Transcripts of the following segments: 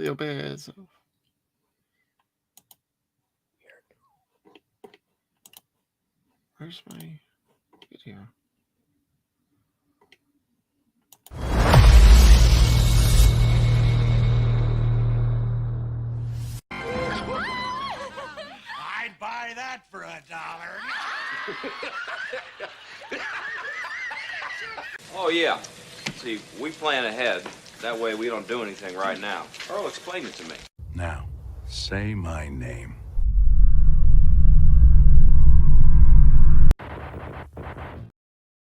the obey. Where's my video? I'd buy that for $1. Oh, yeah. See, we plan ahead. That way we don't do anything right now. Earl, explain it to me. Now, say my name.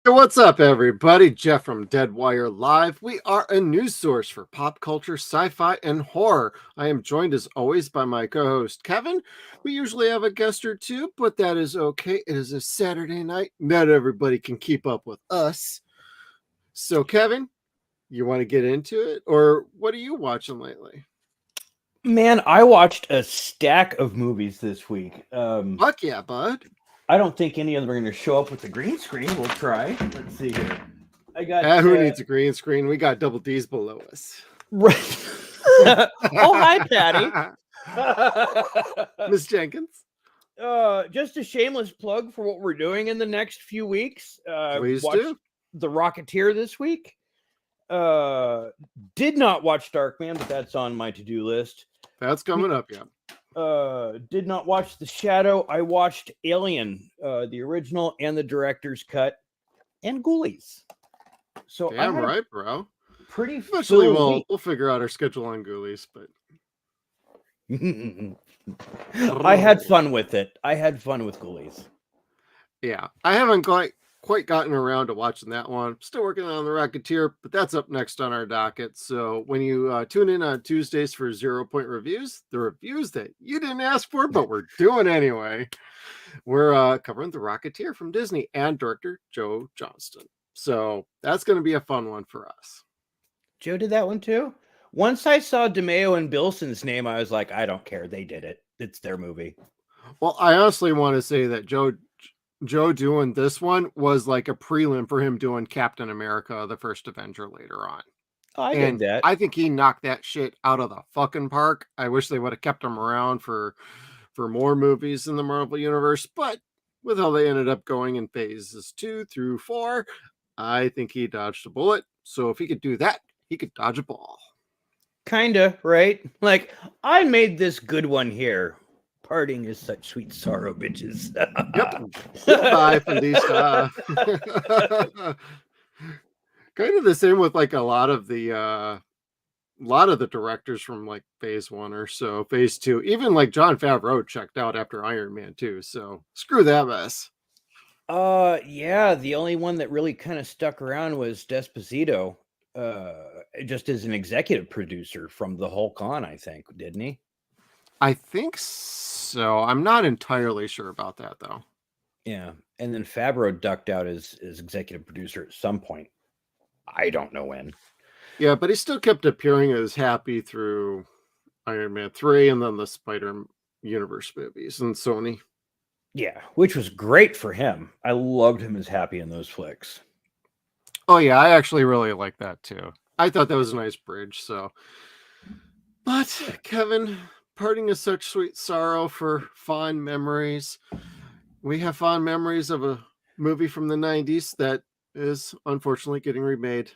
Hey, what's up, everybody? Jeff from Deadwire Live. We are a news source for pop culture, sci-fi, and horror. I am joined, as always, by my co-host, Kevin. We usually have a guest or two, but that is okay. It is a Saturday night. Not everybody can keep up with us. So, Kevin, you want to get into it? Or what are you watching lately? Man, I watched a stack of movies this week. Fuck yeah, bud. I don't think any of them are going to show up with the green screen. We'll try. Let's see here. I got. Who needs a green screen? We got double D's below us. Right. Oh, hi, Patty. Miss Jenkins. Just a shameless plug for what we're doing in the next few weeks. Please watched do. The Rocketeer this week. Did not watch Darkman, but that's on my to-do list. That's coming up, yeah. Did not watch The Shadow. I watched Alien, the original and the director's cut, and Ghoulies. So Damn right, bro. Pretty Eventually full we'll figure out our schedule on Ghoulies, but I had fun with it. I had fun with Ghoulies. yeah, I haven't quite gotten around to watching that one. Still working on the Rocketeer, but that's up next on our docket. So when you tune in on Tuesdays for 0 Point Reviews, the reviews that you didn't ask for, but we're doing anyway, we're covering the Rocketeer from Disney and director Joe Johnston. So that's going to be a fun one for us. Joe did that one too. Once I saw DeMeo and Bilson's name, I was like, I don't care. They did it. It's their movie. Well, I honestly want to say that Joe doing this one was like a prelim for him doing Captain America, the first Avenger, later on. Oh, I get that. I think he knocked that shit out of the fucking park. I wish they would have kept him around for more movies in the Marvel Universe, but with how they ended up going in phases 2 through 4, I think he dodged a bullet. So if he could do that, he could dodge a ball. Kinda, right? Like, I made this good one here. Parting is such sweet sorrow, bitches. Yep. Goodbye, Felicia. Kind of the same with like a lot of the directors from like phase 1 or so, phase 2. Even like Jon Favreau checked out after Iron Man 2. So screw that mess. Yeah, the only one that really kind of stuck around was Desposito. Just as an executive producer from the whole con, I think, didn't he? I think so. I'm not entirely sure about that though. Yeah, and then Favreau ducked out as executive producer at some point. I don't know when. Yeah, but he still kept appearing as Happy through Iron Man 3 and then the Spider-Universe movies and Sony. Yeah, which was great for him. I loved him as Happy in those flicks. Oh yeah, I actually really like that too. I thought that was a nice bridge. So, but Kevin, parting is such sweet sorrow for fond memories. We have fond memories of a movie from the 90s that is unfortunately getting remade.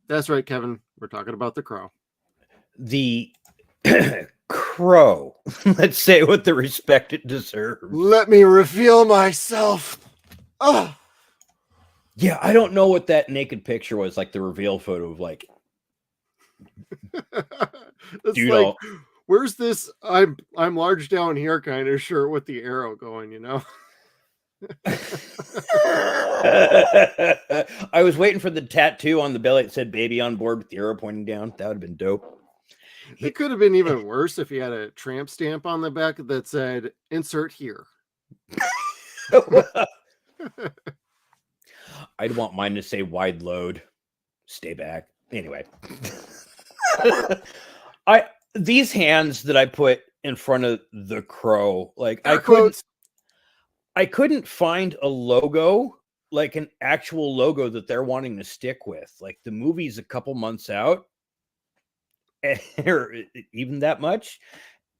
That's right, Kevin. We're talking about The Crow. The Crow. Let's say it with the respect it deserves. Let me reveal myself. Oh. Yeah, I don't know what that naked picture was, like the reveal photo of like. It's Dude, like, where's this I'm large down here kind of shirt with the arrow going, you know? I was waiting for the tattoo on the belly that said baby on board with the arrow pointing down. That would have been dope. It could have been even worse if he had a tramp stamp on the back that said insert here. I'd want mine to say wide load, stay back. Anyway, these hands that I put in front of The Crow, like I couldn't find a logo, like an actual logo that they're wanting to stick with. Like the movie's a couple months out. or even that much.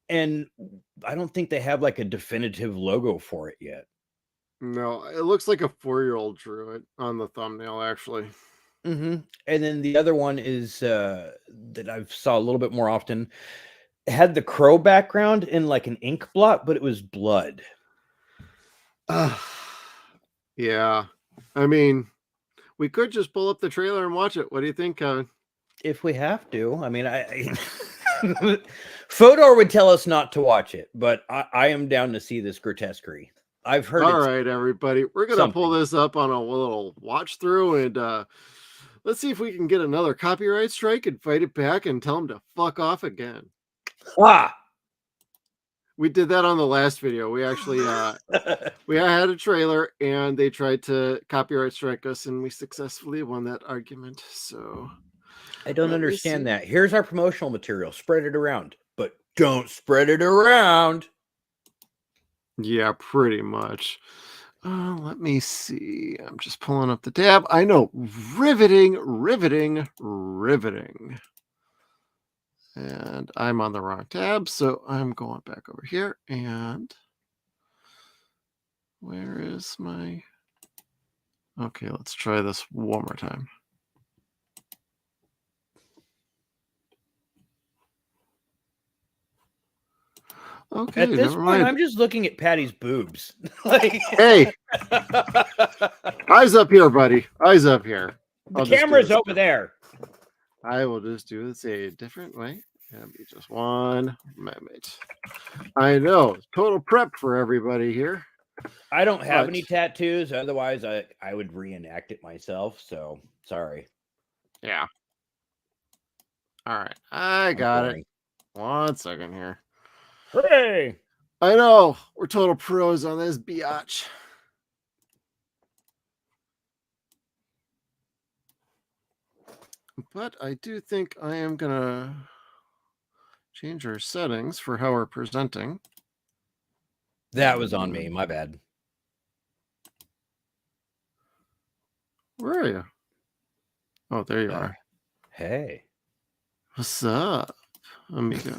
And I don't think they have like a definitive logo for it yet. No, it looks like a 4-year-old drew it on the thumbnail, actually. And then the other one is that I've saw a little bit more often. It had the crow background in like an ink blot, but it was blood. Yeah. I mean, we could just pull up the trailer and watch it. What do you think, Kevin? If we have to. I mean, Fodor would tell us not to watch it, but I am down to see this grotesquerie. I've heard. All right, everybody, we're gonna pull this up on a little watch through, and let's see if we can get another copyright strike and fight it back and tell them to fuck off again. We did that on the last video. We actually we had a trailer and they tried to copyright strike us, and we successfully won that argument. So I don't understand that. Here's our promotional material. Spread it around, but don't spread it around. Yeah, pretty much. Let me see. I'm just pulling up the tab. I know. Riveting. And I'm on the wrong tab, so I'm going back over here. And where is my... Okay, let's try this one more time. Okay, at this point, I'm just looking at Patty's boobs. Like, hey, eyes up here, buddy. Eyes up here. The camera's over there. I will just do this a different way. It'll be just one moment. I know, total prep for everybody here. I don't have any tattoos. Otherwise, I would reenact it myself. So sorry. Yeah. All right, I got it. 1 second here. Hooray! I know, we're total pros on this biatch. But I do think I am gonna change our settings for how we're presenting. That was on me. My bad. Where are you? Oh, there you are. Hey. What's up, amigo?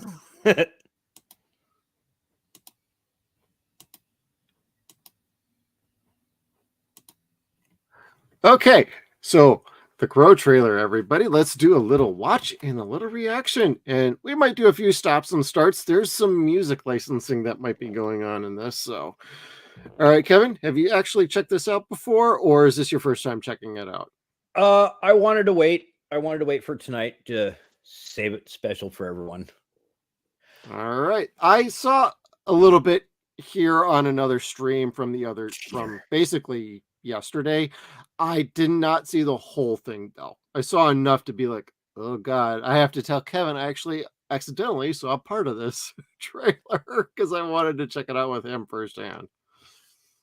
Okay, so the Crow trailer, everybody. Let's do a little watch and a little reaction, and we might do a few stops and starts. There's some music licensing that might be going on in this. So, all right, Kevin, have you actually checked this out before, or is this your first time checking it out? I wanted to wait. I wanted to wait for tonight to save it special for everyone. All right, I saw a little bit here on another stream from basically yesterday. I did not see the whole thing though. I saw enough to be like, oh God, I have to tell Kevin I actually accidentally saw part of this trailer because I wanted to check it out with him firsthand.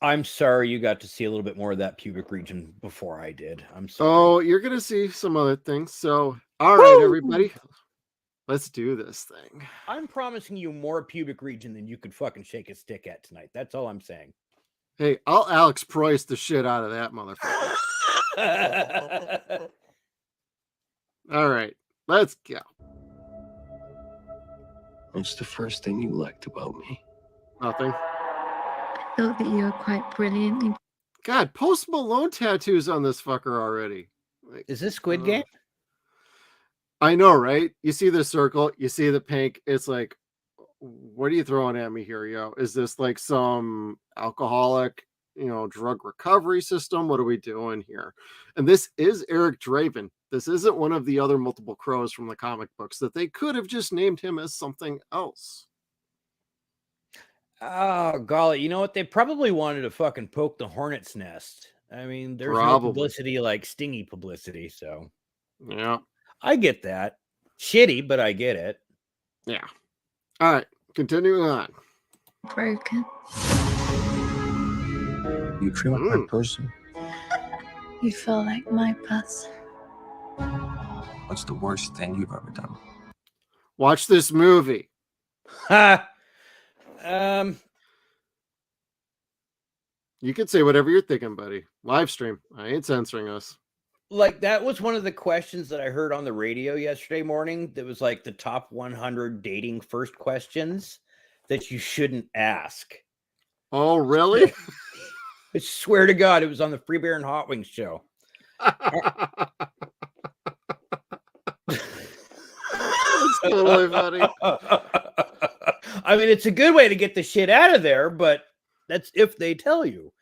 I'm sorry you got to see a little bit more of that pubic region before I did. I'm sorry. Oh, you're going to see some other things. So, all right, everybody, let's do this thing. I'm promising you more pubic region than you could fucking shake a stick at tonight. That's all I'm saying. Hey, I'll Alex Price the shit out of that motherfucker. All right, let's go. What's the first thing you liked about me? Nothing. I thought that you were quite brilliantly. God, Post Malone tattoos on this fucker already. Like, is this Squid Game? I know, right? You see the circle, you see the pink. It's like, what are you throwing at me here, yo? Is this like some alcoholic, drug recovery system? What are we doing here? And this is Eric Draven. This isn't one of the other multiple crows from the comic books that they could have just named him as something else. Oh, golly. You know what? They probably wanted to fucking poke the hornet's nest. I mean, there's no publicity like stingy publicity, so. Yeah. I get that. Shitty, but I get it. Yeah. All right, continuing on. Broken. You feel like my person. You feel like my person. What's the worst thing you've ever done? Watch this movie. You can say whatever you're thinking, buddy. Live stream. I ain't censoring us. Like, that was one of the questions that I heard on the radio yesterday morning. That was like the top 100 dating first questions that you shouldn't ask. Oh, really? I swear to God, it was on the Free Beer and Hot Wings show. That's totally funny. I mean, it's a good way to get the shit out of there, but that's if they tell you.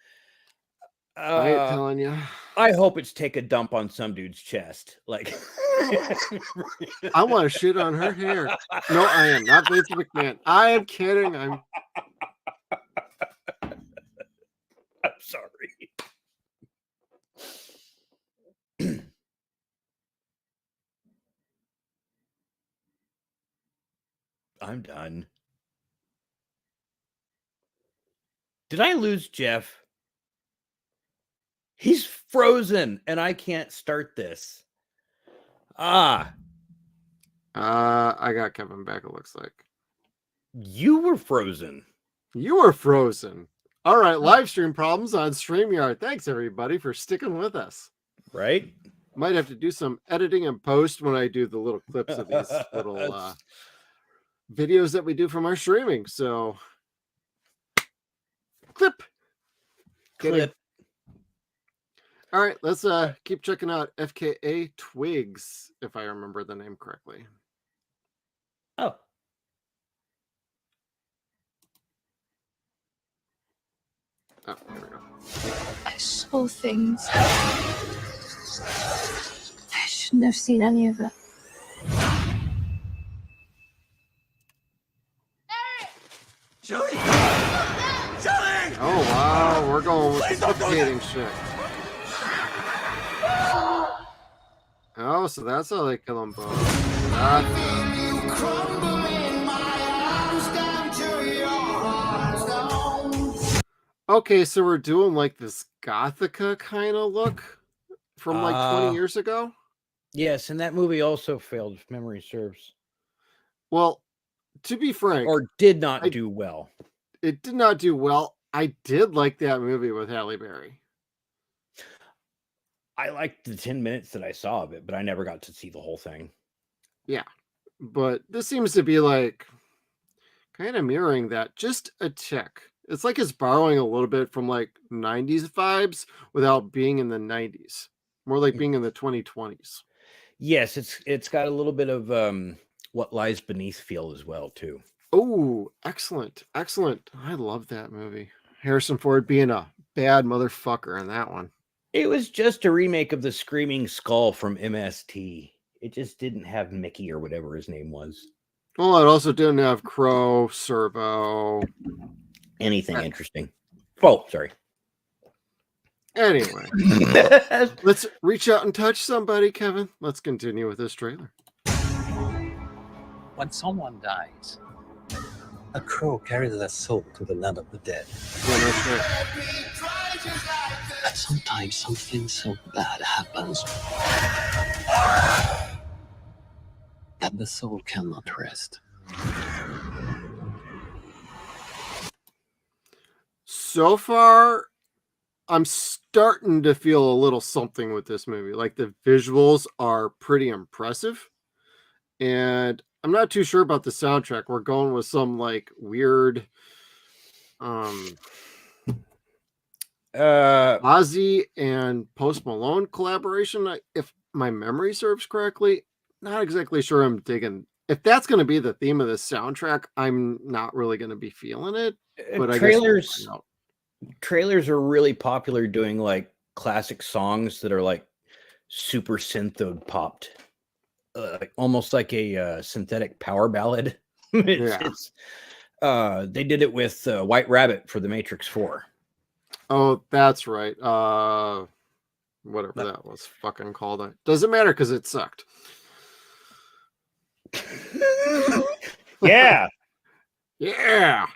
I ain't telling you. I hope it's take a dump on some dude's chest. Like, I want to shit on her hair. No, I am not Vince McMahon. I am kidding. I'm sorry. I'm done. Did I lose Jeff? He's frozen and I can't start this. I got Kevin back, it looks like. You were frozen. You were frozen. All right, live stream problems on StreamYard. Thanks, everybody, for sticking with us. Right? Might have to do some editing and post when I do the little clips of these little videos that we do from our streaming. So, clip. All right, let's keep checking out FKA Twigs, if I remember the name correctly. Oh. Oh, there we go. I saw things. I shouldn't have seen any of it. Oh, wow, we're going with the suffocating shit. Oh, so that's how they kill them both. Okay, so we're doing like this Gothica kind of look from like 20 years ago? Yes, and that movie also failed, if memory serves. Well, to be frank, or did not do well. It did not do well. I did like that movie with Halle Berry. I liked the 10 minutes that I saw of it, but I never got to see the whole thing. Yeah, but this seems to be like kind of mirroring that just a tick. It's like it's borrowing a little bit from like 90s vibes without being in the 90s. More like being in the 2020s. Yes, it's got a little bit of What Lies Beneath feel as well, too. Oh, excellent. Excellent. I love that movie. Harrison Ford being a bad motherfucker in that one. It was just a remake of the Screaming Skull from MST. It just didn't have Mickey or whatever his name was. Well, it also didn't have Crow, Servo. Anything interesting. Oh, sorry. Anyway, let's reach out and touch somebody, Kevin. Let's continue with this trailer. When someone dies, a crow carries their soul to the land of the dead. Yeah, no shit. And sometimes something so bad happens that the soul cannot rest. So far, I'm starting to feel a little something with this movie. Like the visuals are pretty impressive. And I'm not too sure about the soundtrack. We're going with some like weird Ozzy and Post Malone collaboration. If my memory serves correctly, not exactly sure I'm digging. If that's going to be the theme of this soundtrack, I'm not really going to be feeling it. But trailers are really popular doing like classic songs that are like super syntho popped. Almost like a synthetic power ballad. They did it with White Rabbit for The Matrix 4. Oh, that's right. Whatever that was fucking called. It doesn't matter because it sucked. Yeah. Yeah.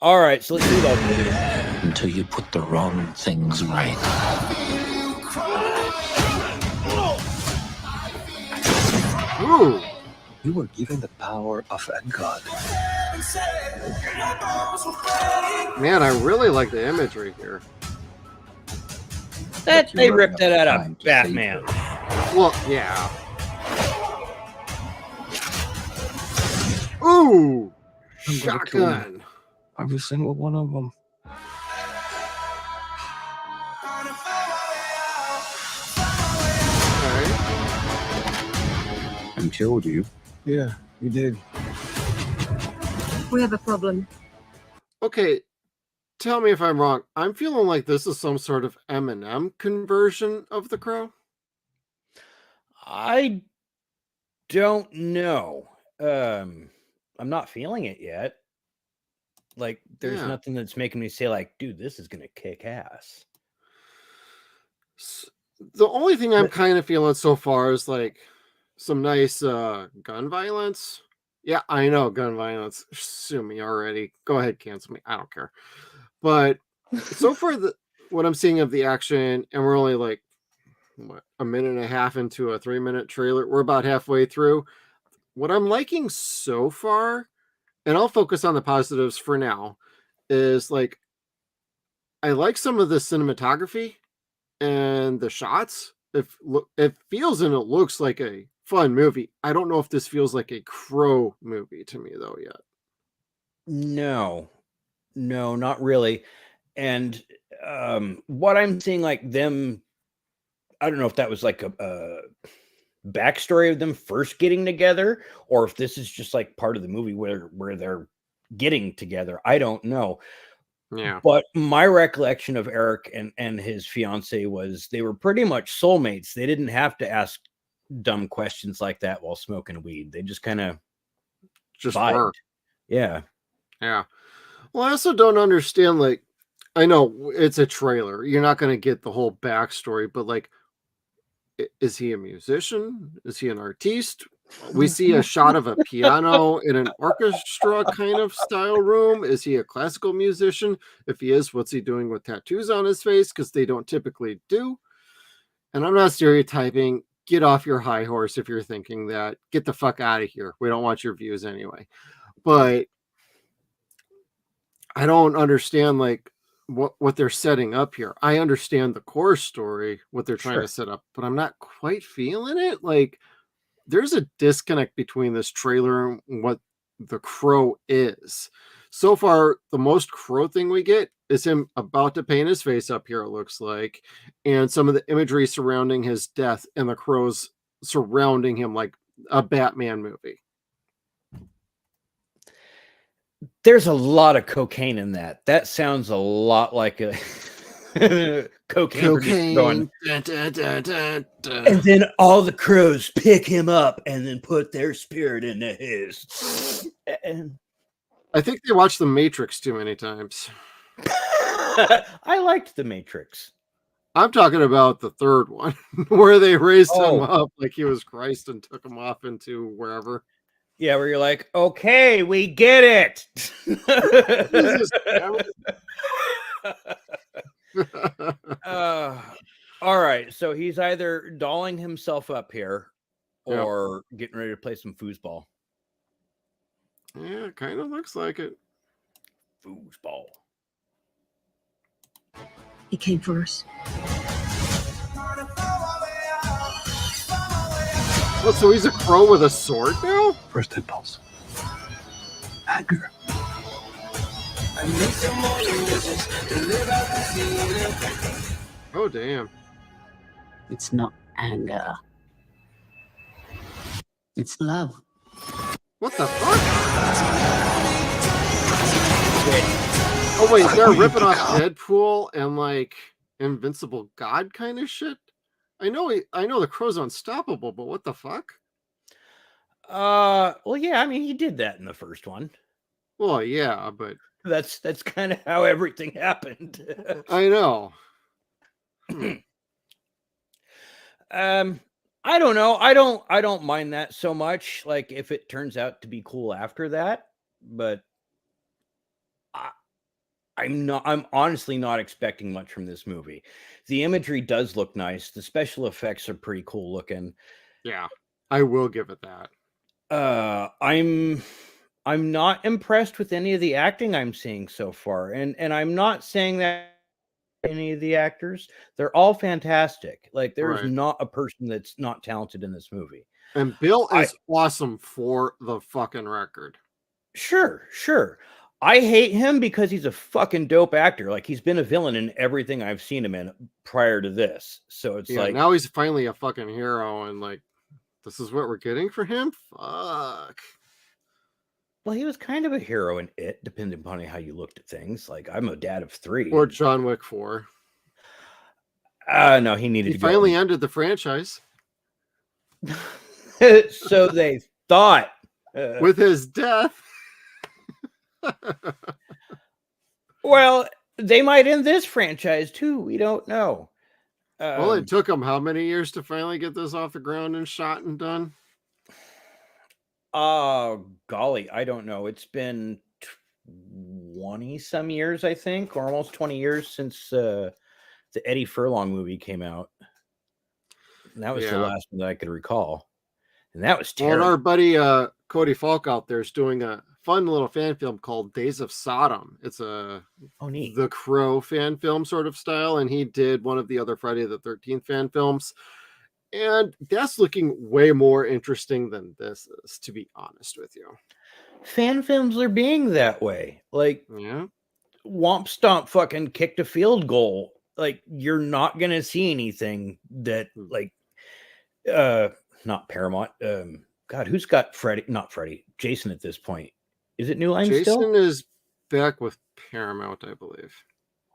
All right, so let's do that. Until you put the wrong things right. Ooh. You were given the power of a god. Man, I really like the imagery here. like They you're ripped running that out out of time of to save Batman. her. Well, yeah. Ooh, I'm gonna kill you. shotgun. Every single one of them. Okay. And killed you. Yeah, you did. We have a problem. Okay, tell me if I'm wrong. I'm feeling like this is some sort of Eminem conversion of The Crow. I don't know. I'm not feeling it yet. Like, there's Yeah. nothing that's making me say, like, dude, this is gonna kick ass. The only thing I'm But- kind of feeling so far is like some nice gun violence. Yeah, I know gun violence. Sue me already. Go ahead, cancel me. I don't care. But so far, what I'm seeing of the action, and we're only like what, a minute and a half into a 3-minute trailer. We're about halfway through. What I'm liking so far, and I'll focus on the positives for now, is like I like some of the cinematography and the shots. It feels and it looks like a fun movie. I don't know if this feels like a Crow movie to me though yet. No, not really. And what I'm seeing, like them, I don't know if that was like a backstory of them first getting together, or if this is just like part of the movie where they're getting together. I don't know. Yeah. But my recollection of Eric and his fiance was they were pretty much soulmates. They didn't have to ask dumb questions like that while smoking weed. They just kind of Just vibed. work. Yeah. Yeah. Well, I also don't understand, like, I know it's a trailer. You're not going to get the whole backstory, but like, is he a musician? Is he an artiste? We see a shot of a piano in an orchestra kind of style room. Is he a classical musician? If he is, what's he doing with tattoos on his face? Because they don't typically do. And I'm not stereotyping. Get off your high horse if you're thinking that. Get the fuck out of here. We don't want your views anyway. But I don't understand like what they're setting up here. I understand the core story, what they're trying Sure. to set up, but I'm not quite feeling it. Like there's a disconnect between this trailer and what the Crow is. So far, the most Crow thing we get is him about to paint his face up here, it looks like, and some of the imagery surrounding his death and the crows surrounding him like a Batman movie. There's a lot of cocaine in that. That sounds a lot like a cocaine producer going. Dun, dun, dun, dun, dun. And then all the crows pick him up and then put their spirit into his. And I think they watched The Matrix too many times. I liked The Matrix. I'm talking about the third one where they raised him Oh. up like he was Christ and took him off into wherever. Yeah, where you're like, okay, we get it. Jesus, All right, so he's either dolling himself up here Yep. or getting ready to play some foosball. Yeah, it kind of looks like it. Foosball. He came for us. Oh, so he's a crow with a sword now? First impulse. Anger. Oh, damn. It's not anger. It's love. What the fuck? Oh, wait, they're ripping off Deadpool and like Invincible God kind of shit? I know the crow's unstoppable, but what the fuck? Well, yeah, I mean, he did that in the first one. Well, yeah, but That's kind of how everything happened. I know. I don't know. I don't mind that so much. Like if it turns out to be cool after that, but I'm honestly not expecting much from this movie. The imagery does look nice. The special effects are pretty cool looking. Yeah, I will give it that. I'm not impressed with any of the acting I'm seeing so far. And I'm not saying that any of the actors. They're all fantastic. Like, there's Right. not a person that's not talented in this movie. And Bill is awesome for the fucking record. Sure. I hate him because he's a fucking dope actor. Like, he's been a villain in everything I've seen him in prior to this. So it's Yeah, like, now he's finally a fucking hero, and like, this is what we're getting for him? Fuck. well, he was kind of a hero in it, depending upon how you looked at things. Like, I'm a dad of 3. Or John Wick 4. No, he needed He to finally ended the franchise go. So they thought. with his death. Well, they might end this franchise too. We don't know. Well, it took him how many years to finally get this off the ground and shot and done? Oh, golly, I don't know. It's been 20 some years, I think, or almost 20 years since the Eddie Furlong movie came out. And that was the last one that I could recall. And that was Well, terrible. and our buddy Cody Falk out there is doing a fun little fan film called Days of Sodom. It's a neat. The Crow fan film sort of style, and he did one of the other Friday the 13th fan films. And that's looking way more interesting than this is, to be honest with you. Fan films are being that way. Like, yeah, Womp Stomp fucking kicked a field goal. Like, you're not gonna see anything that, like, not Paramount. God, who's got Freddy? Not Freddy. Jason at this point. Is it New Line Jason still? is back with Paramount, I believe.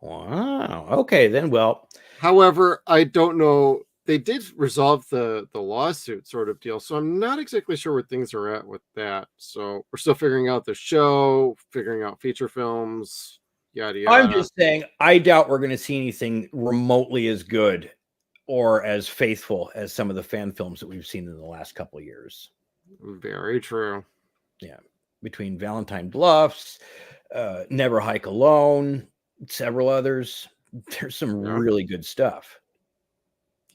Wow. Okay, then. Well, however, I don't know. They did resolve the lawsuit sort of deal, so I'm not exactly sure where things are at with that. So we're still figuring out the show, figuring out feature films, yada yada. I'm just saying, I doubt we're going to see anything remotely as good or as faithful as some of the fan films that we've seen in the last couple of years. Very true. Yeah, between Valentine Bluffs, Never Hike Alone, several others, there's some really good stuff.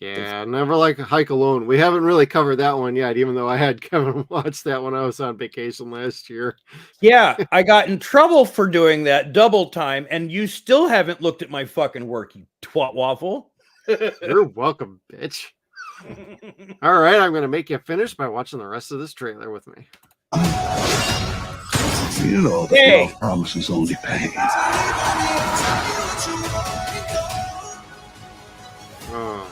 Yeah, Never Like a Hike Alone. We haven't really covered that one yet, even though I had Kevin watch that when I was on vacation last year. Yeah, I got in trouble for doing that double time, and you still haven't looked at my fucking work, you twat waffle. You're welcome, bitch. All right, I'm going to make you finish by watching the rest of this trailer with me. You know that love promises only pain. Oh.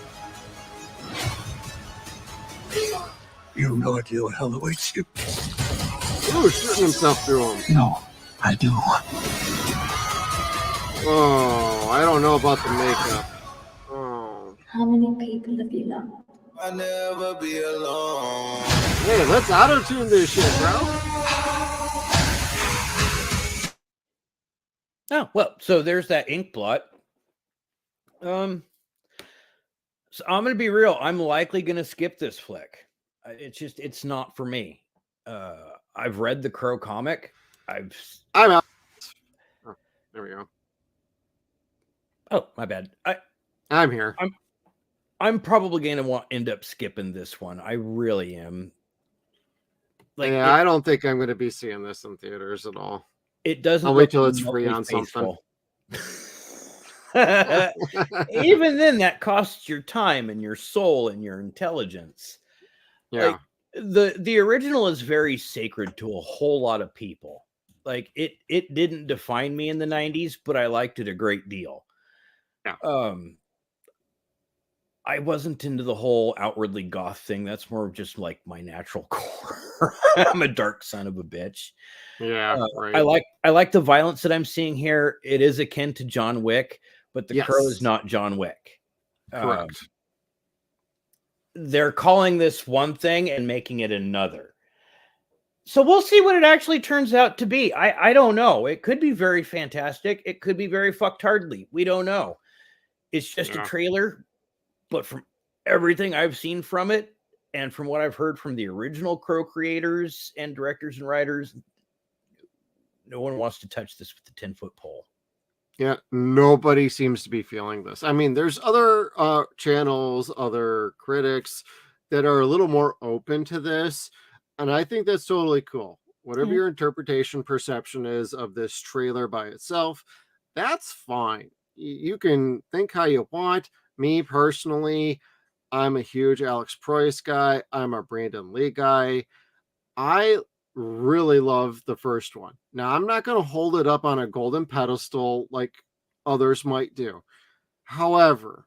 You have no idea what hell awaits you. Ooh, shooting himself through him. No, I do. Oh, I don't know about the makeup. Oh. How many people have you loved? I'll never be alone. Hey, let's auto-tune this shit, bro. Oh, well, so there's that ink blot. So I'm going to be real. I'm likely going to skip this flick. It's not for me. I've read the Crow comic. I'm out. Oh, there we go. Oh, my bad. I'm here. I'm probably going to end up skipping this one. I really am. Like, yeah, I don't think I'm going to be seeing this in theaters at all. It doesn't. I'll wait till it's free on faithful. something. Even then, that costs your time and your soul and your intelligence. Yeah. Like, the original is very sacred to a whole lot of people. Like, it didn't define me in the 90s, but I liked it a great deal. Yeah. I wasn't into the whole outwardly goth thing. That's more of just like my natural core. I'm a dark son of a bitch. Yeah, right. I like the violence that I'm seeing here. It is akin to John Wick, but the Crow is not John Wick. Correct. They're calling this one thing and making it another. So we'll see what it actually turns out to be. I don't know. It could be very fantastic. It could be very fucktardly. We don't know. It's just a trailer. But from everything I've seen from it, and from what I've heard from the original Crow creators and directors and writers, no one wants to touch this with the 10-foot pole. Yeah, nobody seems to be feeling this. I mean, there's other channels, other critics that are a little more open to this, and I think that's totally cool. Whatever your interpretation, perception is of this trailer by itself, that's fine. You can think how you want. Me personally, I'm a huge Alex Proyas guy. I'm a Brandon Lee guy. I really love the first one. Now, I'm not going to hold it up on a golden pedestal like others might do. However,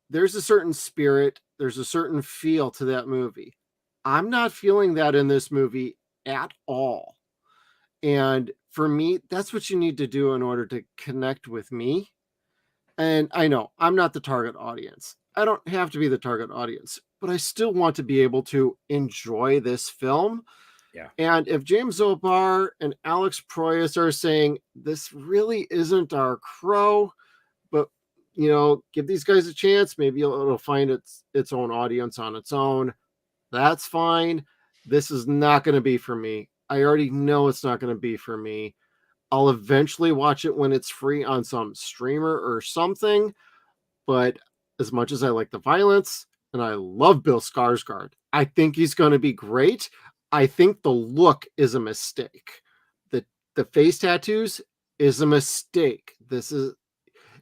there's a certain spirit, there's a certain feel to that movie. I'm not feeling that in this movie at all. And for me, that's what you need to do in order to connect with me. And I know I'm not the target audience. I don't have to be the target audience, but I still want to be able to enjoy this film. Yeah. And if James O'Barr and Alex Proyas are saying this really isn't our Crow, but give these guys a chance, maybe it'll find its own audience on its own. That's fine. This is not going to be for me. I already know it's not going to be for me. I'll eventually watch it when it's free on some streamer or something. But as much as I like the violence and I love Bill Skarsgård, I think he's going to be great. I think the look is a mistake. The face tattoos is a mistake.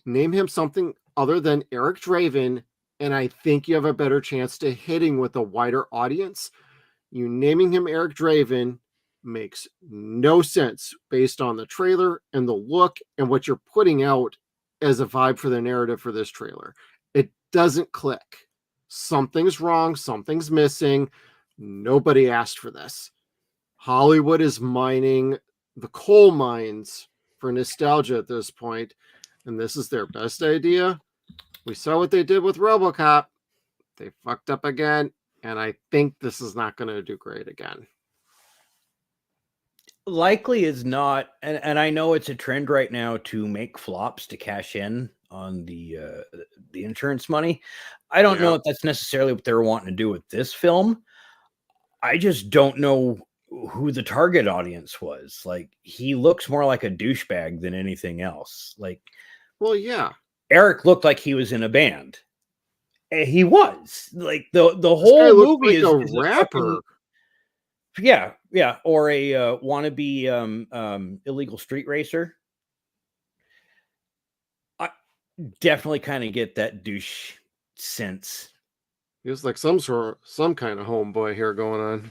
Name him something other than Eric Draven, and I think you have a better chance to hitting with a wider audience. You naming him Eric Draven makes no sense based on the trailer and the look and what you're putting out as a vibe for the narrative for this trailer. It doesn't click. Something's wrong. Something's missing. Nobody asked for this. Hollywood is mining the coal mines for nostalgia at this point, and this is their best idea. We saw what they did with RoboCop. They fucked up again, and I think this is not going to do great again. Likely is not, and I know it's a trend right now to make flops to cash in on the insurance money. I don't know if that's necessarily what they're wanting to do with this film. I just don't know who the target audience was. Like, he looks more like a douchebag than anything else. Like, well, yeah, Eric looked like he was in a band. He was like the whole movie is a rapper. Yeah, or a wannabe illegal street racer. I definitely kind of get that douche sense. He was like some kind of homeboy here going on.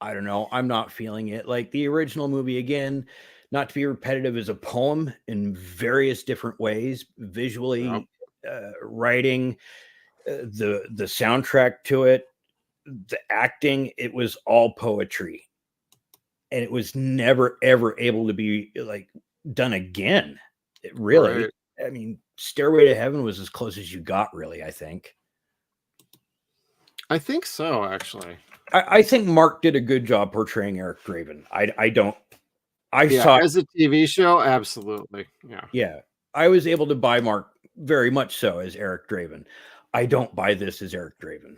I don't know. I'm not feeling it. Like the original movie, again, not to be repetitive, is a poem in various different ways, visually, writing, the soundtrack to it, the acting. It was all poetry, and it was never ever able to be like done again. It really, right. I mean, Stairway to Heaven was as close as you got, really. I think so, actually. I think Mark did a good job portraying Eric Draven. I saw as a TV show, absolutely. Yeah. I was able to buy Mark very much so as Eric Draven. I don't buy this as Eric Draven.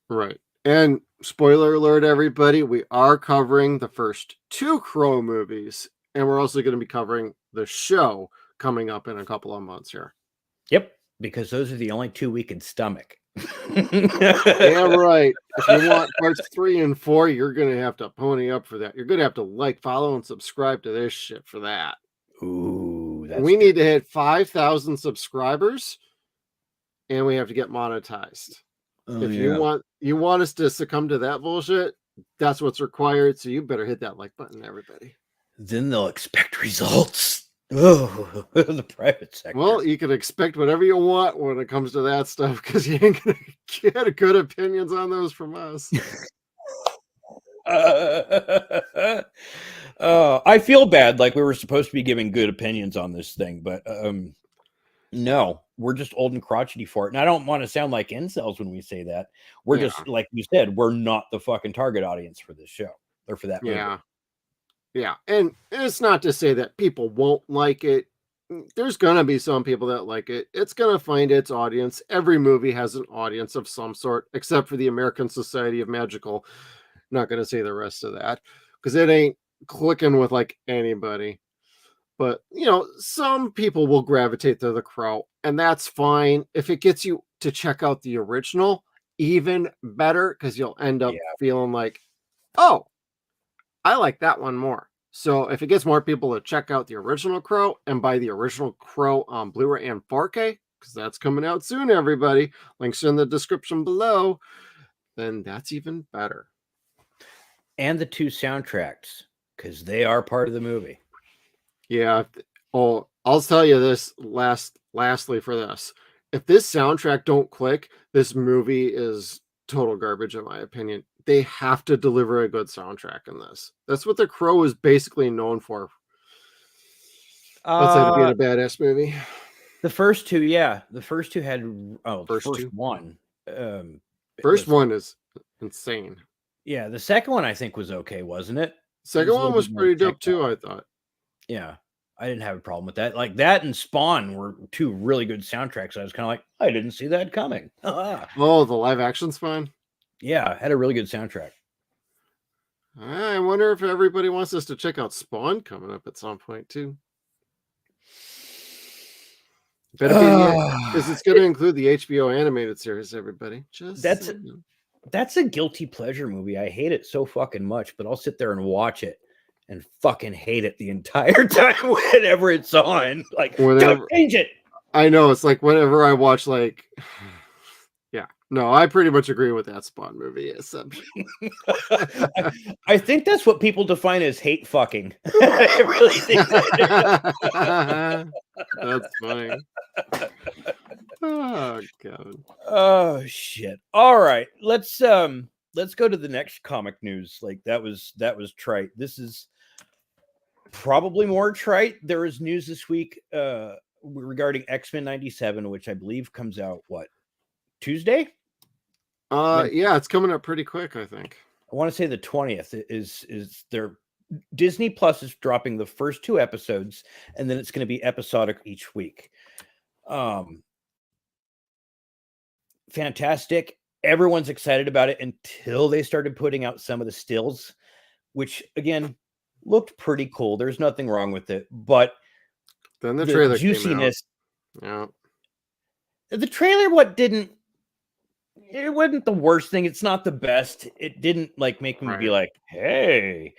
Right. And spoiler alert, everybody, we are covering the first 2 Crow movies, and we're also going to be covering the show coming up in a couple of months here. Yep, because those are the only 2 we can stomach. Yeah, right. If you want parts 3 and 4, you're going to have to pony up for that. You're going to have to like, follow, and subscribe to this shit for that. Ooh, we need to hit 5,000 subscribers, and we have to get monetized. If you want us to succumb to that bullshit, that's what's required. So you better hit that like button, everybody. Then they'll expect results. Oh, the private sector. Well, you can expect whatever you want when it comes to that stuff, because you ain't gonna get good opinions on those from us. I feel bad, like we were supposed to be giving good opinions on this thing, but no, we're just old and crotchety for it. And I don't want to sound like incels when we say that. We're just, like you said, we're not the fucking target audience for this show or for that movie. Yeah, and it's not to say that people won't like it. There's going to be some people that like it. It's going to find its audience. Every movie has an audience of some sort, except for the American Society of Magical. Not going to say the rest of that, because it ain't clicking with like anybody. But, some people will gravitate to The Crow, and that's fine. If it gets you to check out the original, even better, because you'll end up feeling like, oh, I like that one more. So if it gets more people to check out the original Crow and buy the original Crow on Blu-ray and 4K, because that's coming out soon, everybody. Links are in the description below. Then that's even better. And the 2 soundtracks, because they are part of the movie. Yeah. Oh, I'll tell you this lastly for this. If this soundtrack don't click, this movie is total garbage, in my opinion. They have to deliver a good soundtrack in this. That's what The Crow is basically known for. Outside of being a badass movie. The first 2, yeah. The first 2 had First the first two? one. First one is insane. Yeah, the second one I think was okay, wasn't it? Second a one little was bit more pretty dope techno. too, I thought. Yeah. I didn't have a problem with that. Like that and Spawn were 2 really good soundtracks. I was kind of like, I didn't see that coming. Oh, the live action's fun. Yeah, had a really good soundtrack. I wonder if everybody wants us to check out Spawn coming up at some point too. Better be because it's going to include the HBO animated series. Everybody, That's a guilty pleasure movie. I hate it so fucking much, but I'll sit there and watch it and fucking hate it the entire time whenever it's on. Like, don't change it. I know, it's like whenever I watch, like, yeah, no, I pretty much agree with that Spawn movie. I think that's what people define as hate fucking. I really think that's funny. Oh god. Oh shit. All right, let's go to the next comic news. Like that was trite. This is probably more trite. There is news this week regarding X-Men 97, which I believe comes out Tuesday? Yeah, it's coming up pretty quick, I think. I want to say the 20th is their Disney Plus is dropping the first 2 episodes, and then it's going to be episodic each week. Fantastic. Everyone's excited about it until they started putting out some of the stills, which again looked pretty cool. There's nothing wrong with it, but then the trailer juiciness. Came out. Yeah. The trailer it wasn't the worst thing. It's not the best. It didn't make me be like, hey.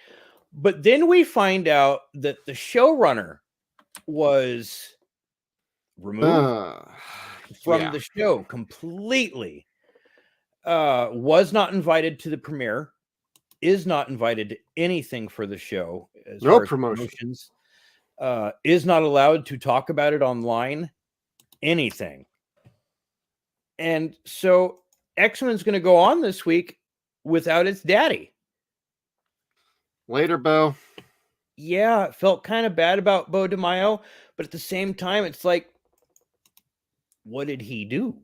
But then we find out that the showrunner was removed from the show completely. Was not invited to the premiere. Is not invited to anything for the show. No promotions. Is not allowed to talk about it online. Anything. And so X-Men's going to go on this week without its daddy. Later, Bo. Yeah, it felt kind of bad about Bo DeMaio, but at the same time, it's like, what did he do?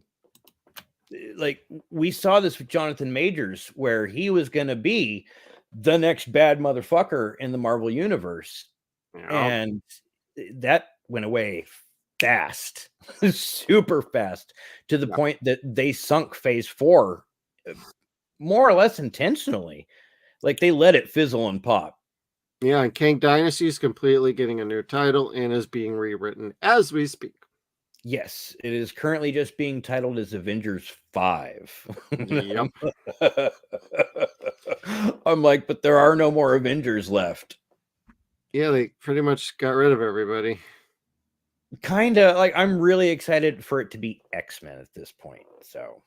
Like, we saw this with Jonathan Majors, where he was going to be the next bad motherfucker in the Marvel Universe. Yeah. And that went away fast, super fast, to the point that they sunk Phase 4 more or less intentionally. Like, they let it fizzle and pop. Yeah, and Kang Dynasty is completely getting a new title and is being rewritten as we speak. Yes, it is currently just being titled as Avengers 5. Yep. I'm like, but there are no more Avengers left. Yeah, they pretty much got rid of everybody. Kind of like, I'm really excited for it to be X-Men at this point. So,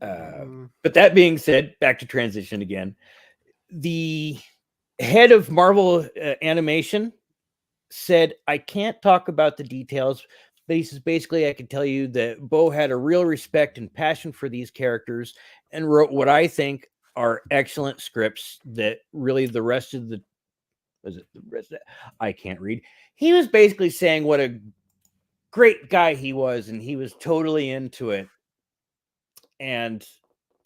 but that being said, back to transition again. The head of Marvel Animation said, I can't talk about the details, but he says, basically, I can tell you that Bo had a real respect and passion for these characters and wrote what I think are excellent scripts that really the rest of the, I can't read. He was basically saying what a great guy he was, and he was totally into it. And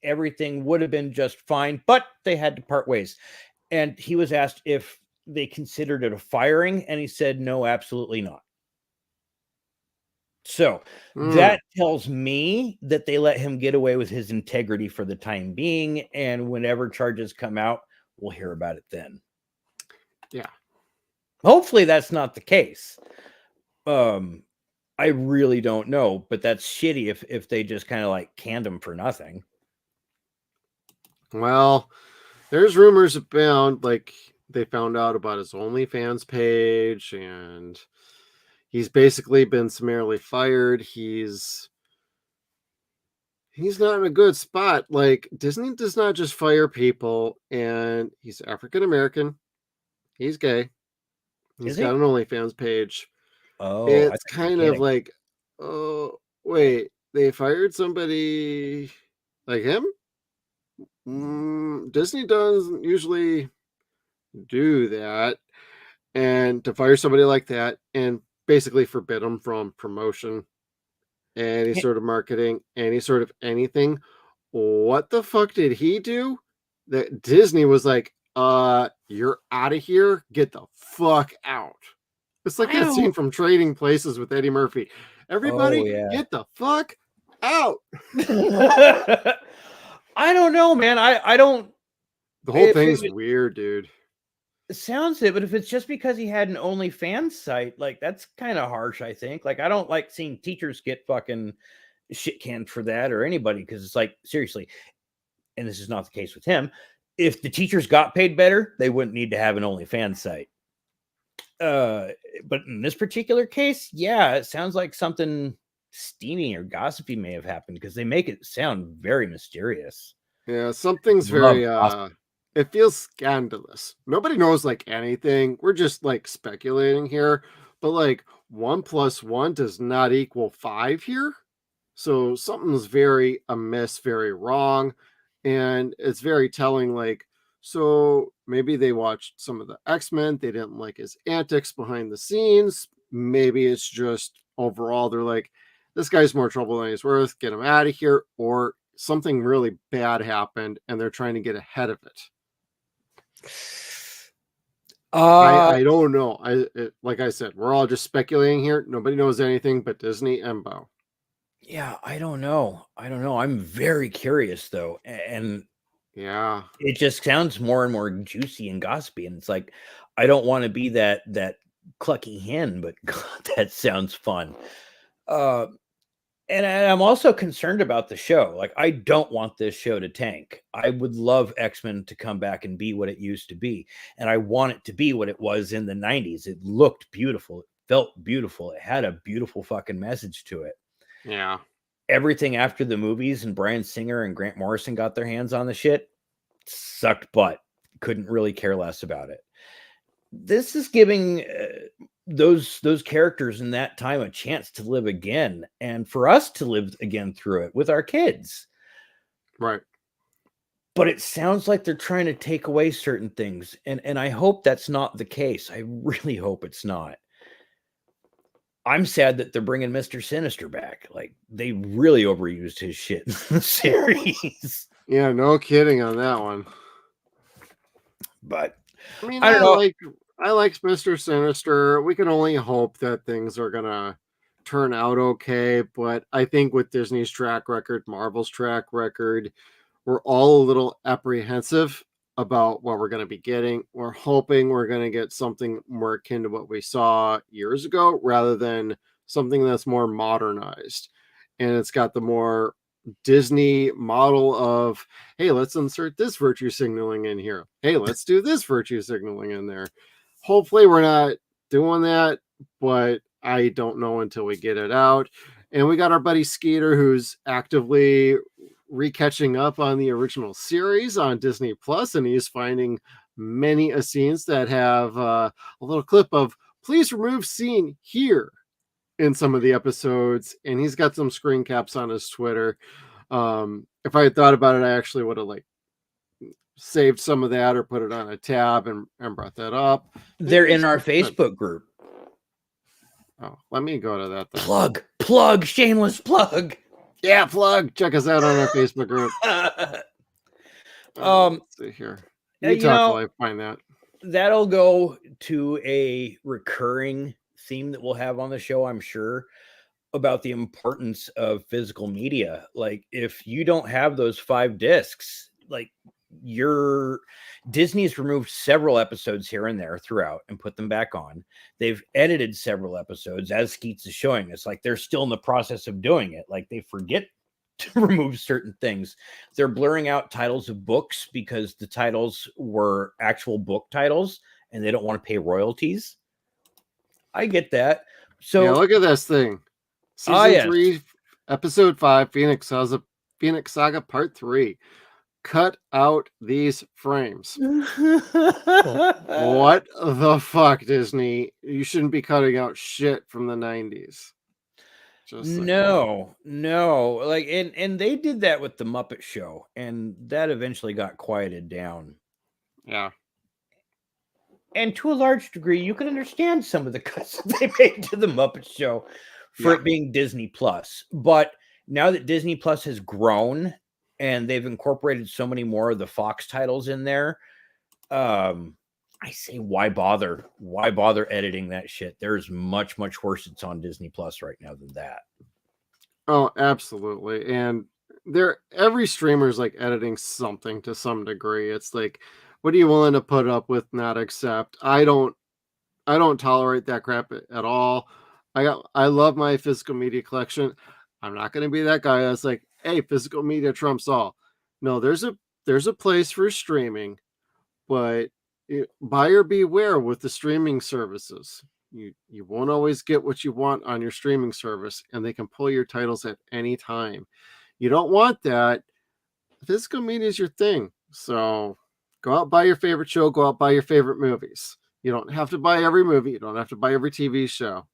everything would have been just fine, but they had to part ways. And he was asked if they considered it a firing, and he said, no, absolutely not. So that tells me that they let him get away with his integrity for the time being, and whenever charges come out, we'll hear about it then. Yeah. Hopefully that's not the case. I really don't know, but that's shitty if they just kind of like canned him for nothing. Well, there's rumors abound, like they found out about his OnlyFans page, and he's basically been summarily fired. He's not in a good spot. Like, Disney does not just fire people, and he's African American. He's gay. He's Is got he? an OnlyFans page. Oh, I It's thought you were kind of kidding. like, oh, wait, they fired somebody like him? Disney doesn't usually do that. And to fire somebody like that and basically forbid them from promotion, any Can't- sort of marketing, any sort of anything. What the fuck did he do? That Disney was like, you're out of here. Get the fuck out. It's like I that scene don't. from Trading Places with Eddie Murphy. Oh Everybody, yeah. get the fuck out. I don't know, man. I don't. The whole If it thing's was, weird, dude. it sounds it, but if it's just because he had an OnlyFans site, like that's kind of harsh. I think. Like I don't like seeing teachers get fucking shit canned for that or anybody because it's like seriously, and this is not the case with him. If the teachers got paid better, they wouldn't need to have an OnlyFans site. But in this particular case, yeah, it sounds like something steamy or gossipy may have happened because they make it sound very mysterious. Yeah, something's Love very gossip. it feels scandalous. Nobody knows like anything. We're just like speculating here, but like 1 + 1 does not equal 5 here. So something's very amiss, very wrong, and it's very telling. Like, so maybe they watched some of the X-Men, they didn't like his antics behind the scenes. Maybe it's just overall they're like, this guy's more trouble than he's worth, get him out of here, or something really bad happened and they're trying to get ahead of it. I don't know. Like I said, we're all just speculating here. Nobody knows anything but Disney and Bo. Yeah, I don't know. I'm very curious though, and Yeah. it just sounds more and more juicy and gossipy. And it's like, I don't want to be that clucky hen, but God, that sounds fun. And I'm also concerned about the show. Like, I don't want this show to tank. I would love X-Men to come back and be what it used to be. And I want it to be what it was in the 90s. It looked beautiful. It felt beautiful. It had a beautiful fucking message to it. Yeah. Everything after the movies and Bryan Singer and Grant Morrison got their hands on the shit sucked butt. Couldn't really care less about it. This is giving those characters in that time a chance to live again, and for us to live again through it with our kids. Right. But it sounds like they're trying to take away certain things, and I hope that's not the case. I really hope it's not. I'm sad that they're bringing Mr. Sinister back. Like, they really overused his shit in the series. Yeah, no kidding on that one. But I mean, I don't know. I like Mr. Sinister. We can only hope that things are gonna turn out okay. But I think with Disney's track record, Marvel's track record, we're all a little apprehensive about what we're going to be getting. We're hoping we're going to get something more akin to what we saw years ago rather than something that's more modernized. And it's got the more Disney model of, hey, let's insert this virtue signaling in here. Hey, let's do this virtue signaling in there. Hopefully we're not doing that, but I don't know until we get it out. And we got our buddy Skeeter, who's actively recatching up on the original series on Disney Plus, and he's finding many scenes that have a little clip of "please remove scene here" in some of the episodes, and he's got some screen caps on his Twitter. If I had thought about it, I actually would have like saved some of that or put it on a tab and brought that up. They're in our Facebook group. Oh, let me go to that then. Plug, shameless plug. Yeah, plug. Check us out on our Facebook group. Let's see here. You talk while I find that. That'll go to a recurring theme that we'll have on the show, I'm sure, about the importance of physical media. Like, if you don't have those 5 discs, like, Disney's removed several episodes here and there throughout and put them back on. They've edited several episodes, as Skeets is showing us. Like, they're still in the process of doing it. Like, they forget to remove certain things. They're blurring out titles of books because the titles were actual book titles and they don't want to pay royalties. I get that. So yeah, look at this thing. Season 3, episode 5, Phoenix Saga Part 3. Cut out these frames. What the fuck, Disney? You shouldn't be cutting out shit from the 90s. No. Like, and they did that with the Muppet Show, and that eventually got quieted down. Yeah. And to a large degree, you can understand some of the cuts that they made to the Muppet Show for it being Disney Plus. But now that Disney Plus has grown and they've incorporated so many more of the Fox titles in there, I say, why bother? Why bother editing that shit? There's much, much worse that's on Disney Plus right now than that. Oh, absolutely. And every streamer is like editing something to some degree. It's like, what are you willing to put up with, not accept? I don't tolerate that crap at all. I love my physical media collection. I'm not going to be that guy that's like, hey, physical media trumps all. No, there's a place for streaming, but buyer beware with the streaming services. You won't always get what you want on your streaming service, and they can pull your titles at any time. You don't want that. Physical media is your thing. So go out, buy your favorite show, go out, buy your favorite movies. You don't have to buy every movie. You don't have to buy every TV show,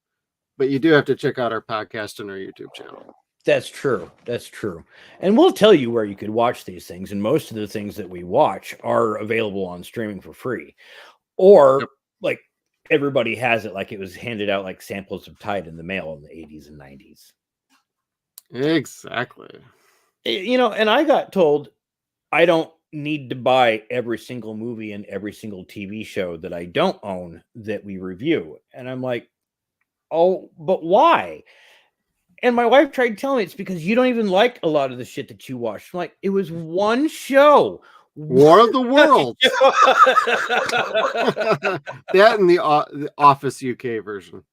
but you do have to check out our podcast and our YouTube channel. That's true. That's true. And we'll tell you where you could watch these things. And most of the things that we watch are available on streaming for free. Or like everybody has it, like it was handed out like samples of Tide in the mail in the 80s and 90s. Exactly. And I got told I don't need to buy every single movie and every single TV show that I don't own that we review. And I'm like, oh, but why? And my wife tried telling me it's because you don't even like a lot of the shit that you watch. I'm like, it was one show. War of the Worlds. That and the Office UK version.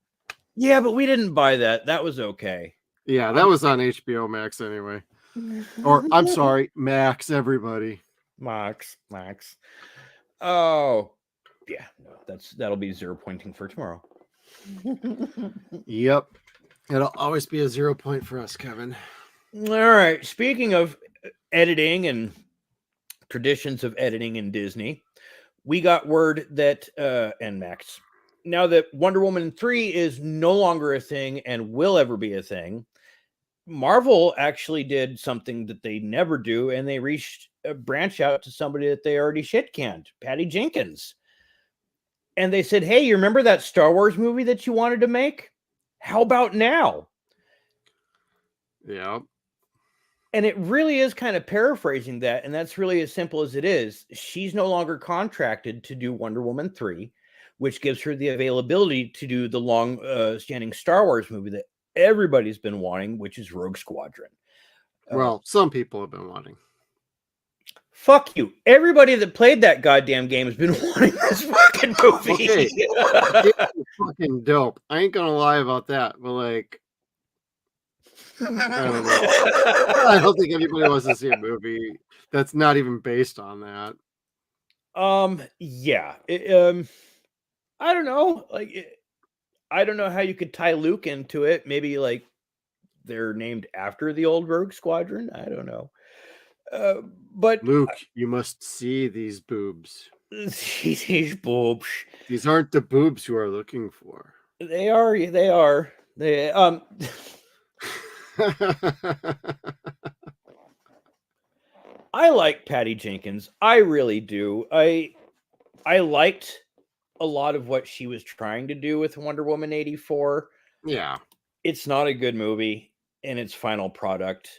Yeah, but we didn't buy that. That was okay. Yeah, that was on HBO Max anyway. Or I'm sorry, Max, everybody. Max. Oh, yeah, no, that'll be 0 pointing for tomorrow. Yep. It'll always be a 0 point for us, Kevin. All right. Speaking of editing and traditions of editing in Disney, we got word that, and Max, now that Wonder Woman 3 is no longer a thing and will ever be a thing, Marvel actually did something that they never do, and they reached a branch out to somebody that they already shit-canned, Patty Jenkins. And they said, hey, you remember that Star Wars movie that you wanted to make? How about now? Yeah. And it really is kind of paraphrasing that, and that's really as simple as it is. She's no longer contracted to do Wonder Woman 3, which gives her the availability to do the long-standing Star Wars movie that everybody's been wanting, which is Rogue Squadron. Well, some people have been wanting. Fuck you. Everybody that played that goddamn game has been wanting this fucking movie. Okay. It's fucking dope. I ain't gonna lie about that, but like, I don't know. I don't think anybody wants to see a movie that's not even based on that. Yeah. I don't know. I don't know how you could tie Luke into it. Maybe like they're named after the old Rogue Squadron. I don't know. But Luke, you must see these boobs. These boobs. These aren't the boobs you are looking for. They are. I like Patty Jenkins. I really do. I liked a lot of what she was trying to do with Wonder Woman 84. Yeah. It's not a good movie in its final product.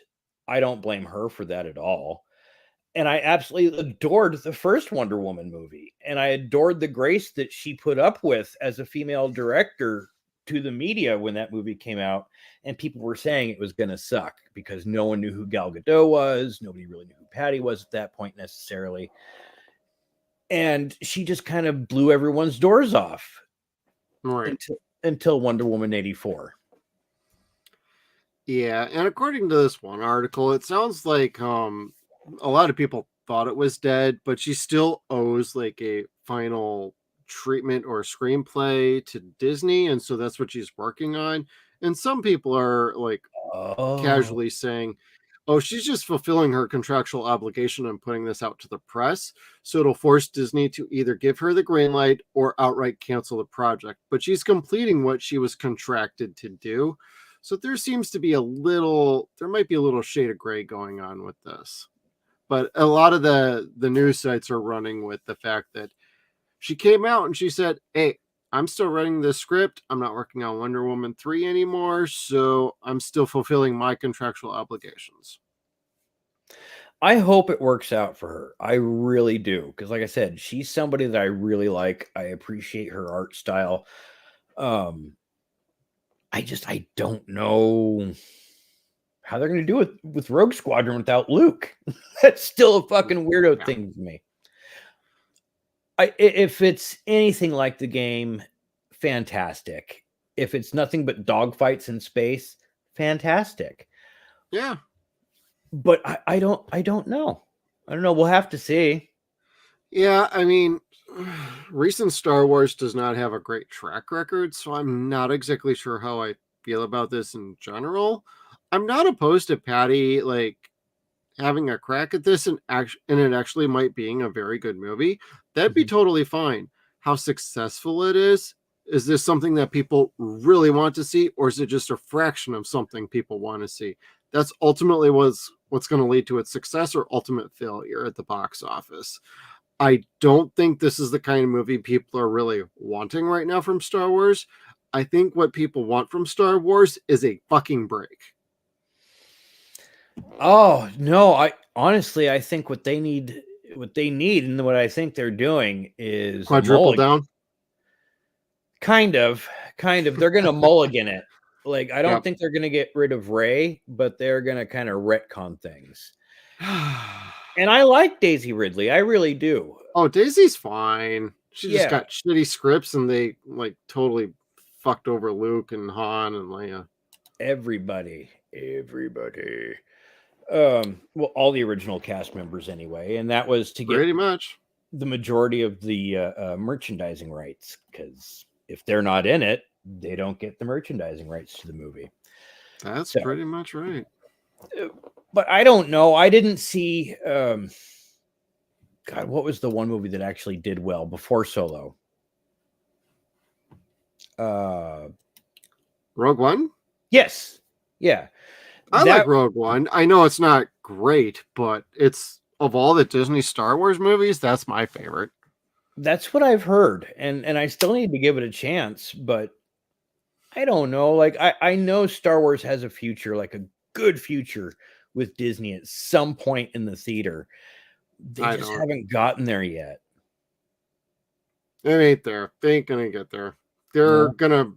I don't blame her for that at all. And I absolutely adored the first Wonder Woman movie. And I adored the grace that she put up with as a female director to the media when that movie came out. And people were saying it was going to suck because no one knew who Gal Gadot was. Nobody really knew who Patty was at that point necessarily. And she just kind of blew everyone's doors off. Right. Until Wonder Woman 84. Yeah, and according to this one article, it sounds like a lot of people thought it was dead, but she still owes like a final treatment or screenplay to Disney, and so that's what she's working on. And some people are like Oh, casually saying, "Oh, she's just fulfilling her contractual obligation and putting this out to the press, so it'll force Disney to either give her the green light or outright cancel the project." But she's completing what she was contracted to do. So there seems to be there might be a little shade of gray going on with this. But a lot of the news sites are running with the fact that she came out and she said, "Hey, I'm still writing the script. I'm not working on Wonder Woman 3 anymore, so I'm still fulfilling my contractual obligations." I hope it works out for her. I really do. Because like I said, she's somebody that I really like. I appreciate her art style. Um, I don't know how they're going to do it with Rogue Squadron without Luke. That's still a fucking weirdo thing to me. If it's anything like the game, fantastic. If it's nothing but dogfights in space, fantastic. Yeah. But I don't know. I don't know. We'll have to see. Yeah, I mean, recent Star Wars does not have a great track record, so I'm not exactly sure how I feel about this in general. I'm not opposed to Patty like having a crack at this and it actually might being a very good movie. That'd be totally fine. How successful it is this something that people really want to see, or is it just a fraction of something people want to see? That's ultimately what's going to lead to its success or ultimate failure at the box office. I don't think this is the kind of movie people are really wanting right now from Star Wars. I think what people want from Star Wars is a fucking break. Oh no, I honestly I think what they need and what I think they're doing is a Quadruple mulligan. down. Kind of. They're gonna mulligan it. Like I don't Yep. think they're gonna get rid of Rey, but they're gonna kind of retcon things. And I like Daisy Ridley. I really do. Oh, Daisy's fine. She just Yeah. got shitty scripts and they like totally fucked over Luke and Han and Leia. Everybody. Well, all the original cast members anyway, and that was to get Pretty much. the majority of the merchandising rights, because if they're not in it, they don't get the merchandising rights to the movie. That's So, pretty much right. but I don't know. I didn't see. God, what was the one movie that actually did well before Solo? Rogue One? Yes. Yeah. I like Rogue One. I know it's not great, but it's of all the Disney Star Wars movies, that's my favorite. That's what I've heard. And I still need to give it a chance, but I don't know. Like I know Star Wars has a future, like a good future with Disney at some point in the theater. They just haven't gotten there yet. It ain't there. They ain't gonna get there. They're gonna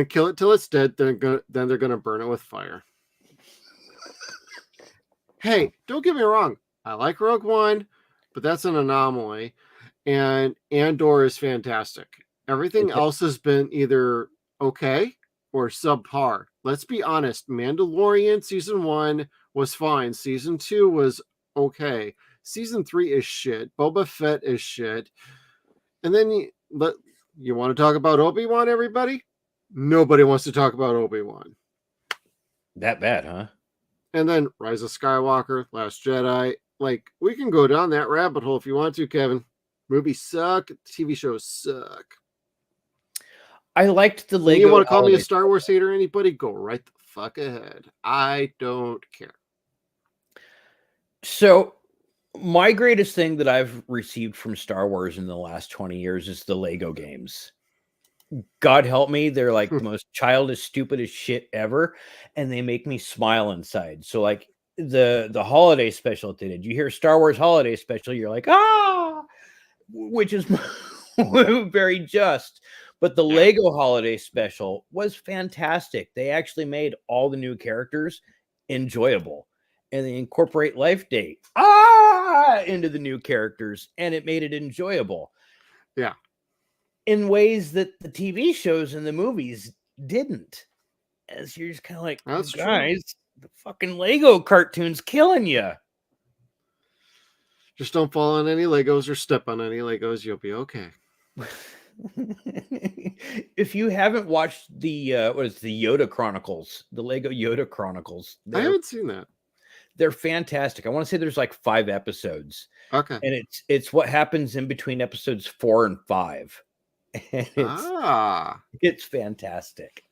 kill it till it's dead. Then they're gonna burn it with fire. Hey, don't get me wrong. I like Rogue One, but that's an anomaly. And Andor is fantastic. Everything else has been either okay or subpar. Let's be honest. Mandalorian season 1 was fine. Season 2 was okay. Season 3 is shit. Boba Fett is shit. And then you want to talk about Obi-Wan, everybody? Nobody wants to talk about Obi-Wan. That bad, huh? And then Rise of Skywalker, Last Jedi. Like, we can go down that rabbit hole if you want to, Kevin. Movies suck. TV shows suck. I liked the Lego. You want to call me a Star Wars hater, anybody? Go right the fuck ahead. I don't care. So, my greatest thing that I've received from Star Wars in the last 20 years is the Lego games. God help me, they're like the most childish, stupidest shit ever, and they make me smile inside. So, like the holiday special that they did, you hear Star Wars holiday special, you're like, which is very just. But the Lego holiday special was fantastic. They actually made all the new characters enjoyable, and they incorporate life date into the new characters, and it made it enjoyable. Yeah. In ways that the TV shows and the movies didn't. And so you're just kind of like, That's true. guys, the fucking Lego cartoon's killing you. Just don't fall on any Legos or step on any Legos. You'll be okay. If you haven't watched the what is the Yoda Chronicles, the Lego Yoda Chronicles, I haven't seen that. they're fantastic. I want to say there's like 5 episodes. Okay. And it's what happens in between episodes 4 and 5. And it's fantastic.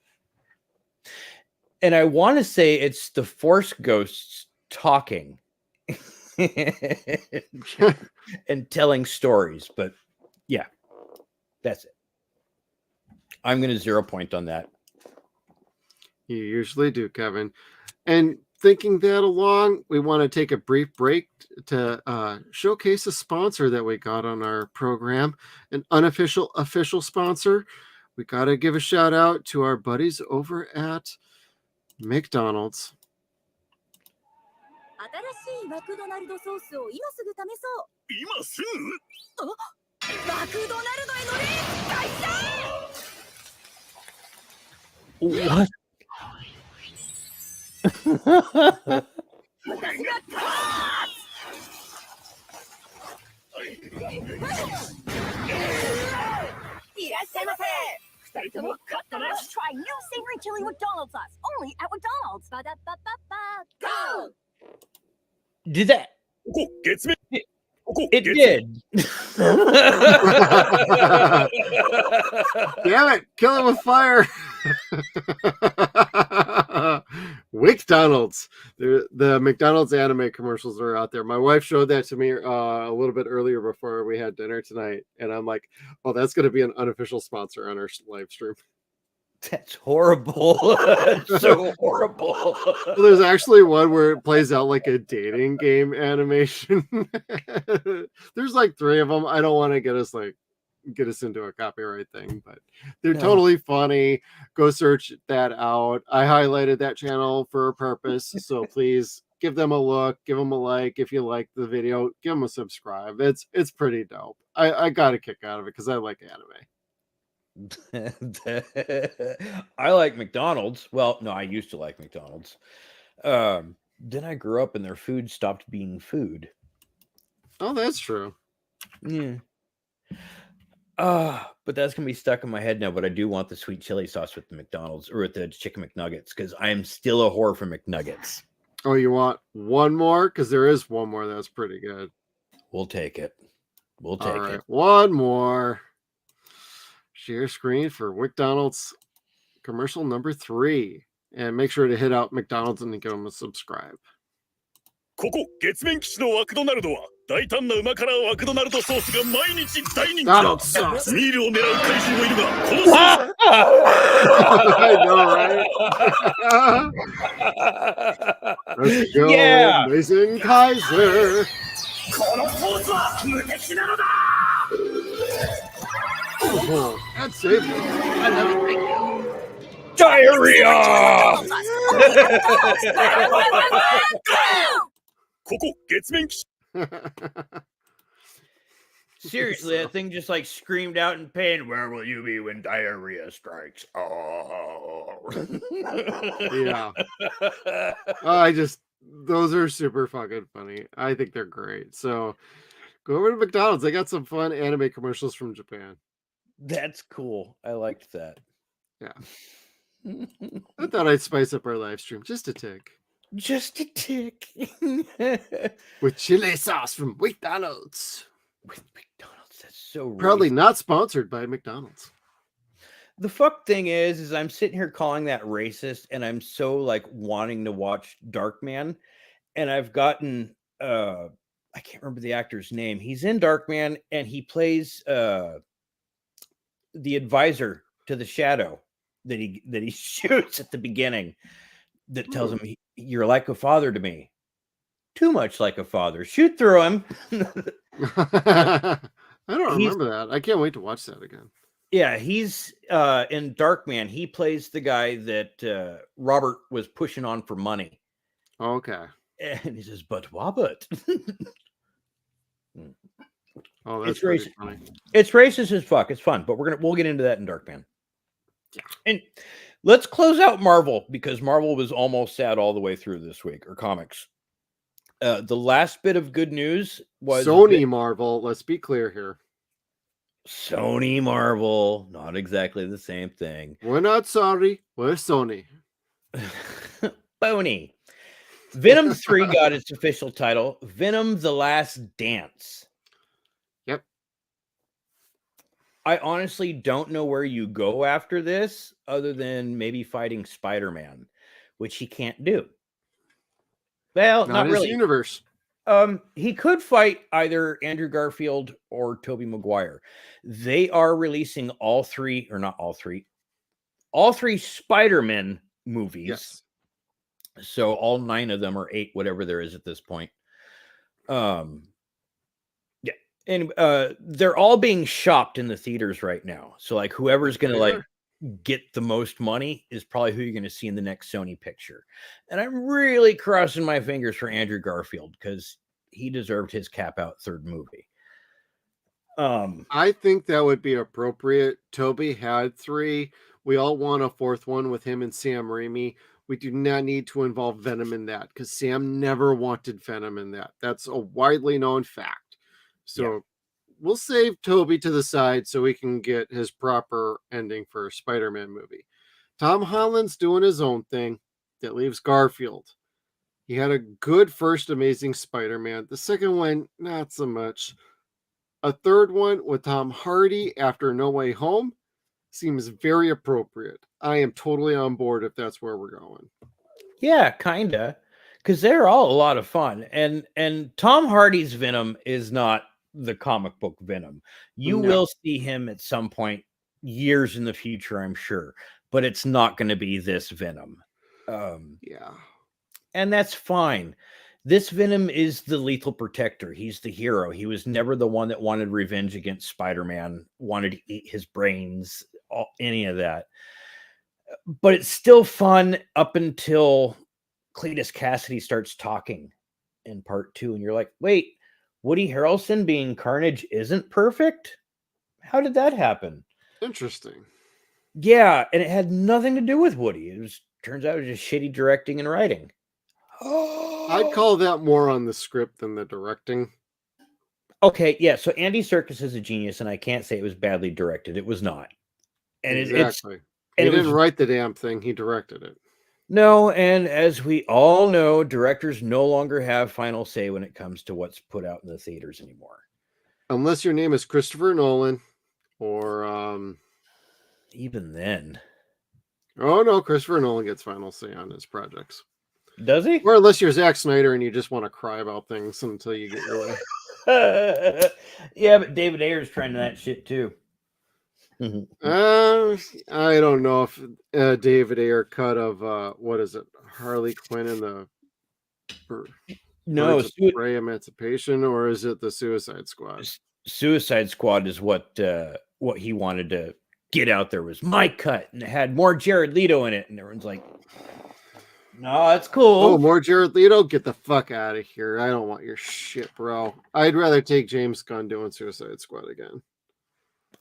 And I want to say it's the Force ghosts talking and telling stories, but yeah, that's it. I'm going to 0 point on that. You usually do, Kevin. And thinking that along, we want to take a brief break to showcase a sponsor that we got on our program, an unofficial official sponsor. We got to give a shout out to our buddies over at McDonald's. 新しいマクドナルドソースを今すぐ試そう今すぐマクドナルドへのレース開催 What? 私が勝ついらっしゃいませ2人とも勝ったな Let's try new savory chili McDonald's sauce only at McDonald's Ba-da-ba-ba-ba Go Did that? It did. Damn it! Kill it with fire. McDonald's. The McDonald's anime commercials are out there. My wife showed that to me a little bit earlier before we had dinner tonight, and I'm like, "Oh, that's going to be an unofficial sponsor on our live stream." That's horrible. That's so horrible. Well, there's actually one where it plays out like a dating game animation. There's like 3 of them. I don't want to get us into a copyright thing, but they're totally funny. Go search that out. I highlighted that channel for a purpose, so please give them a look, give them a like. If you like the video, give them a subscribe. It's pretty dope. I got a kick out of it because I like anime. I like McDonald's. Well, no, I used to like McDonald's. Then I grew up and their food stopped being food. Oh, that's true. Yeah. But that's gonna be stuck in my head now. But I do want the sweet chili sauce with the McDonald's or with the chicken McNuggets because I am still a whore for McNuggets. Oh, you want one more? Because there is one more that's pretty good. We'll take it. We'll take it. One more. Share screen for McDonald's commercial number 3. And make sure to hit out McDonald's and give them a subscribe. ここ月面基地のマクドナルドは大胆な旨辛マクドナルドソースが毎日大人気だ。ミールを狙う怪獣もいるが、このソース I know, right? Let's go, Yeah. Mason Kaiser. このソースは無敵なのだ Oh, that's safe. I never thank you. Diarrhea! ここ月面基地 Seriously, that thing just like screamed out in pain. Where will you be when diarrhea strikes? Oh, Yeah. Those are super fucking funny. I think they're great. So go over to McDonald's. They got some fun anime commercials from Japan. That's cool. I liked that. Yeah. I thought I'd spice up our live stream just a tick. Just a tick. With chili sauce from McDonald's. With McDonald's, that's so Probably racist. not sponsored by McDonald's. The fuck thing is I'm sitting here calling that racist, and I'm so like wanting to watch Darkman, and I've gotten I can't remember the actor's name. He's in Darkman, and he plays the advisor to the Shadow that he shoots at the beginning. That tells him you're like a father to me. Too much like a father. Shoot through him. I don't remember that. I can't wait to watch that again. Yeah, he's in Darkman. He plays the guy that Robert was pushing on for money. Okay. And he says, "But Robert." Oh, that's It's pretty racist. funny. It's racist as fuck. It's fun, but we'll get into that in Darkman. Yeah. And Let's close out Marvel because Marvel was almost sad all the way through this week, or comics. The last bit of good news was Sony Marvel. Let's be clear here. Sony Marvel, not exactly the same thing. We're not sorry. We're Sony. Bony. Venom 3 got its official title, Venom: The Last Dance. Yep. I honestly don't know where you go after this other than maybe fighting Spider-Man, which he can't do. Well, not his really. Universe. He could fight either Andrew Garfield or Tobey Maguire. They are releasing all three Spider-Man movies. Yes. So all 9 of them, or 8, whatever there is at this point. Yeah. And they're all being shopped in the theaters right now. So like whoever's going to like get the most money is probably who you're going to see in the next Sony picture. And I'm really crossing my fingers for Andrew Garfield because he deserved his cap out 3rd movie. I think that would be appropriate. Toby had 3. We all want a 4th one with him and Sam Raimi. We do not need to involve Venom in that because Sam never wanted Venom in that. That's a widely known fact. So we'll save Toby to the side so we can get his proper ending for a Spider-Man movie. Tom Holland's doing his own thing. That leaves Garfield. He had a good first Amazing Spider-Man. The second one, not so much. A 3rd one with Tom Hardy after No Way Home seems very appropriate. I am totally on board if that's where we're going. Yeah, kinda. Because they're all a lot of fun. And Tom Hardy's Venom is not the comic book Venom. You will see him at some point years in the future, I'm sure. But it's not going to be this Venom. Yeah. And that's fine. This Venom is the lethal protector. He's the hero. He was never the one that wanted revenge against Spider-Man, wanted to eat his brains, any of that. But it's still fun up until Cletus Cassidy starts talking in part 2. And you're like, wait, Woody Harrelson being Carnage isn't perfect? How did that happen? Interesting. Yeah, and it had nothing to do with Woody. Turns out it was just shitty directing and writing. I'd call that more on the script than the directing. Okay, yeah. So Andy Serkis is a genius, and I can't say it was badly directed. It was not. And exactly. He didn't write the damn thing. He directed it. No, and as we all know, directors no longer have final say when it comes to what's put out in the theaters anymore. Unless your name is Christopher Nolan or... Even then. Oh, no. Christopher Nolan gets final say on his projects. Does he? Or unless you're Zack Snyder and you just want to cry about things until you get your way. Yeah, but David Ayer's trying that shit too. I don't know if David Ayer cut of what is it, Harley Quinn and the Prey Emancipation, or is it the Suicide Squad? Suicide Squad is what he wanted to get out there was my cut, and it had more Jared Leto in it, and everyone's like, no, that's cool. Oh, more Jared Leto? Get the fuck out of here. I don't want your shit, bro. I'd rather take James Gunn doing Suicide Squad again.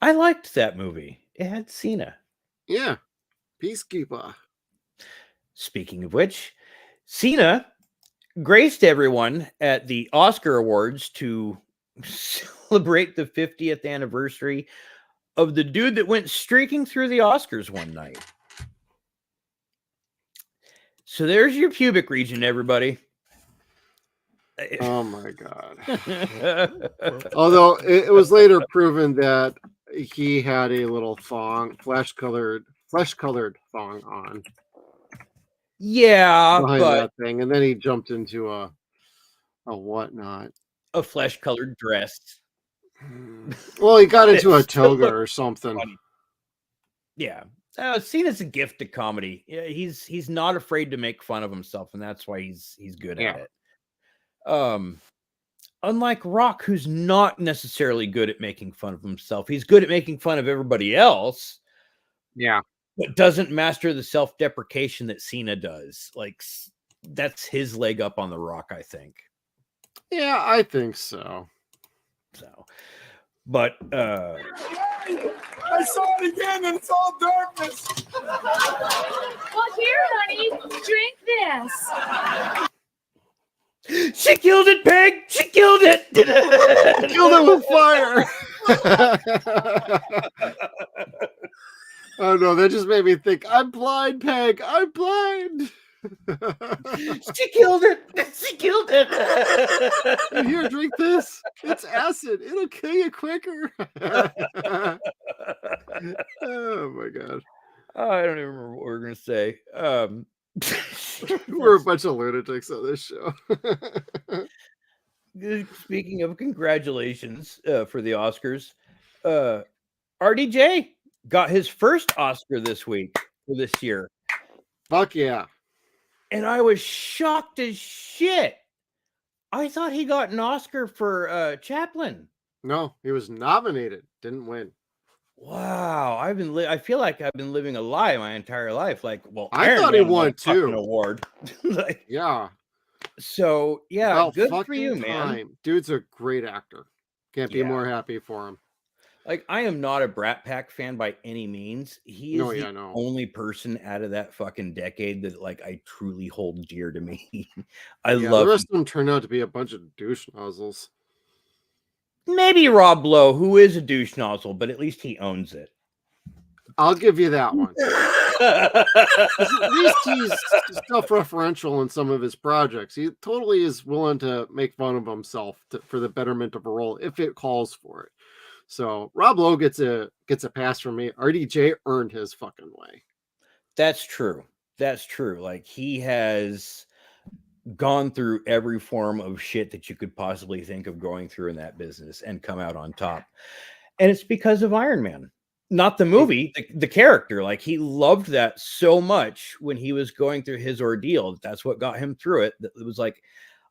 I liked that movie. It had Cena. Yeah. Peacekeeper. Speaking of which, Cena graced everyone at the Oscar Awards to celebrate the 50th anniversary of the dude that went streaking through the Oscars one night. So there's your pubic region, everybody. Oh my God. Although it was later proven that he had a little thong, flesh-colored thong on. Yeah, behind but that thing, and then he jumped into a whatnot. A flesh-colored dress. Well, he got into a toga or something. Funny. Yeah. Cena's a gift to comedy. Yeah, he's not afraid to make fun of himself, and that's why he's good at it. Unlike Rock, who's not necessarily good at making fun of himself. He's good at making fun of everybody else. Yeah. But doesn't master the self-deprecation that Cena does. Like, that's his leg up on the Rock, I think. Yeah, I think so. But I saw it again, and it's all darkness. Well, here, honey, drink this. She killed it, Peg. She killed it. Killed it with fire. Oh no, that just made me think. I'm blind, Peg. I'm blind. She killed it. She killed it. Here, drink this. It's acid. It'll kill you quicker. Oh my god. Oh, I don't even remember what we were gonna say. We're a bunch of lunatics on this show. Speaking of congratulations for the Oscars, RDJ got his first Oscar this week for this year. Fuck yeah. And I was shocked as shit. I thought he got an Oscar for Chaplin. No, he was nominated, didn't win. Wow, I feel like I've been living a lie my entire life. Like, well, I Iron thought he Man won a fucking too. award. Like, Yeah. so yeah, About good for fucking you, man. time. Dude's a great actor. Can't be Yeah. more happy for him. Like, I am not a Brat Pack fan by any means. He is No, the yeah, no. only person out of that fucking decade that like I truly hold dear to me. I Yeah, love the rest of them turned out to be a bunch of douche nozzles. maybe Rob Lowe, who is a douche nozzle, but at least he owns it. I'll give you that one. 'Cause at least he's self-referential in some of his projects. He totally is willing to make fun of himself for the betterment of a role if it calls for it. So Rob Lowe gets a pass from me. RDJ earned his fucking way. That's true. That's true. Like, he has gone through every form of shit that you could possibly think of going through in that business and come out on top. And it's because of Iron Man. Not the movie, the character. Like, he loved that so much when he was going through his ordeal. That's what got him through it. It was like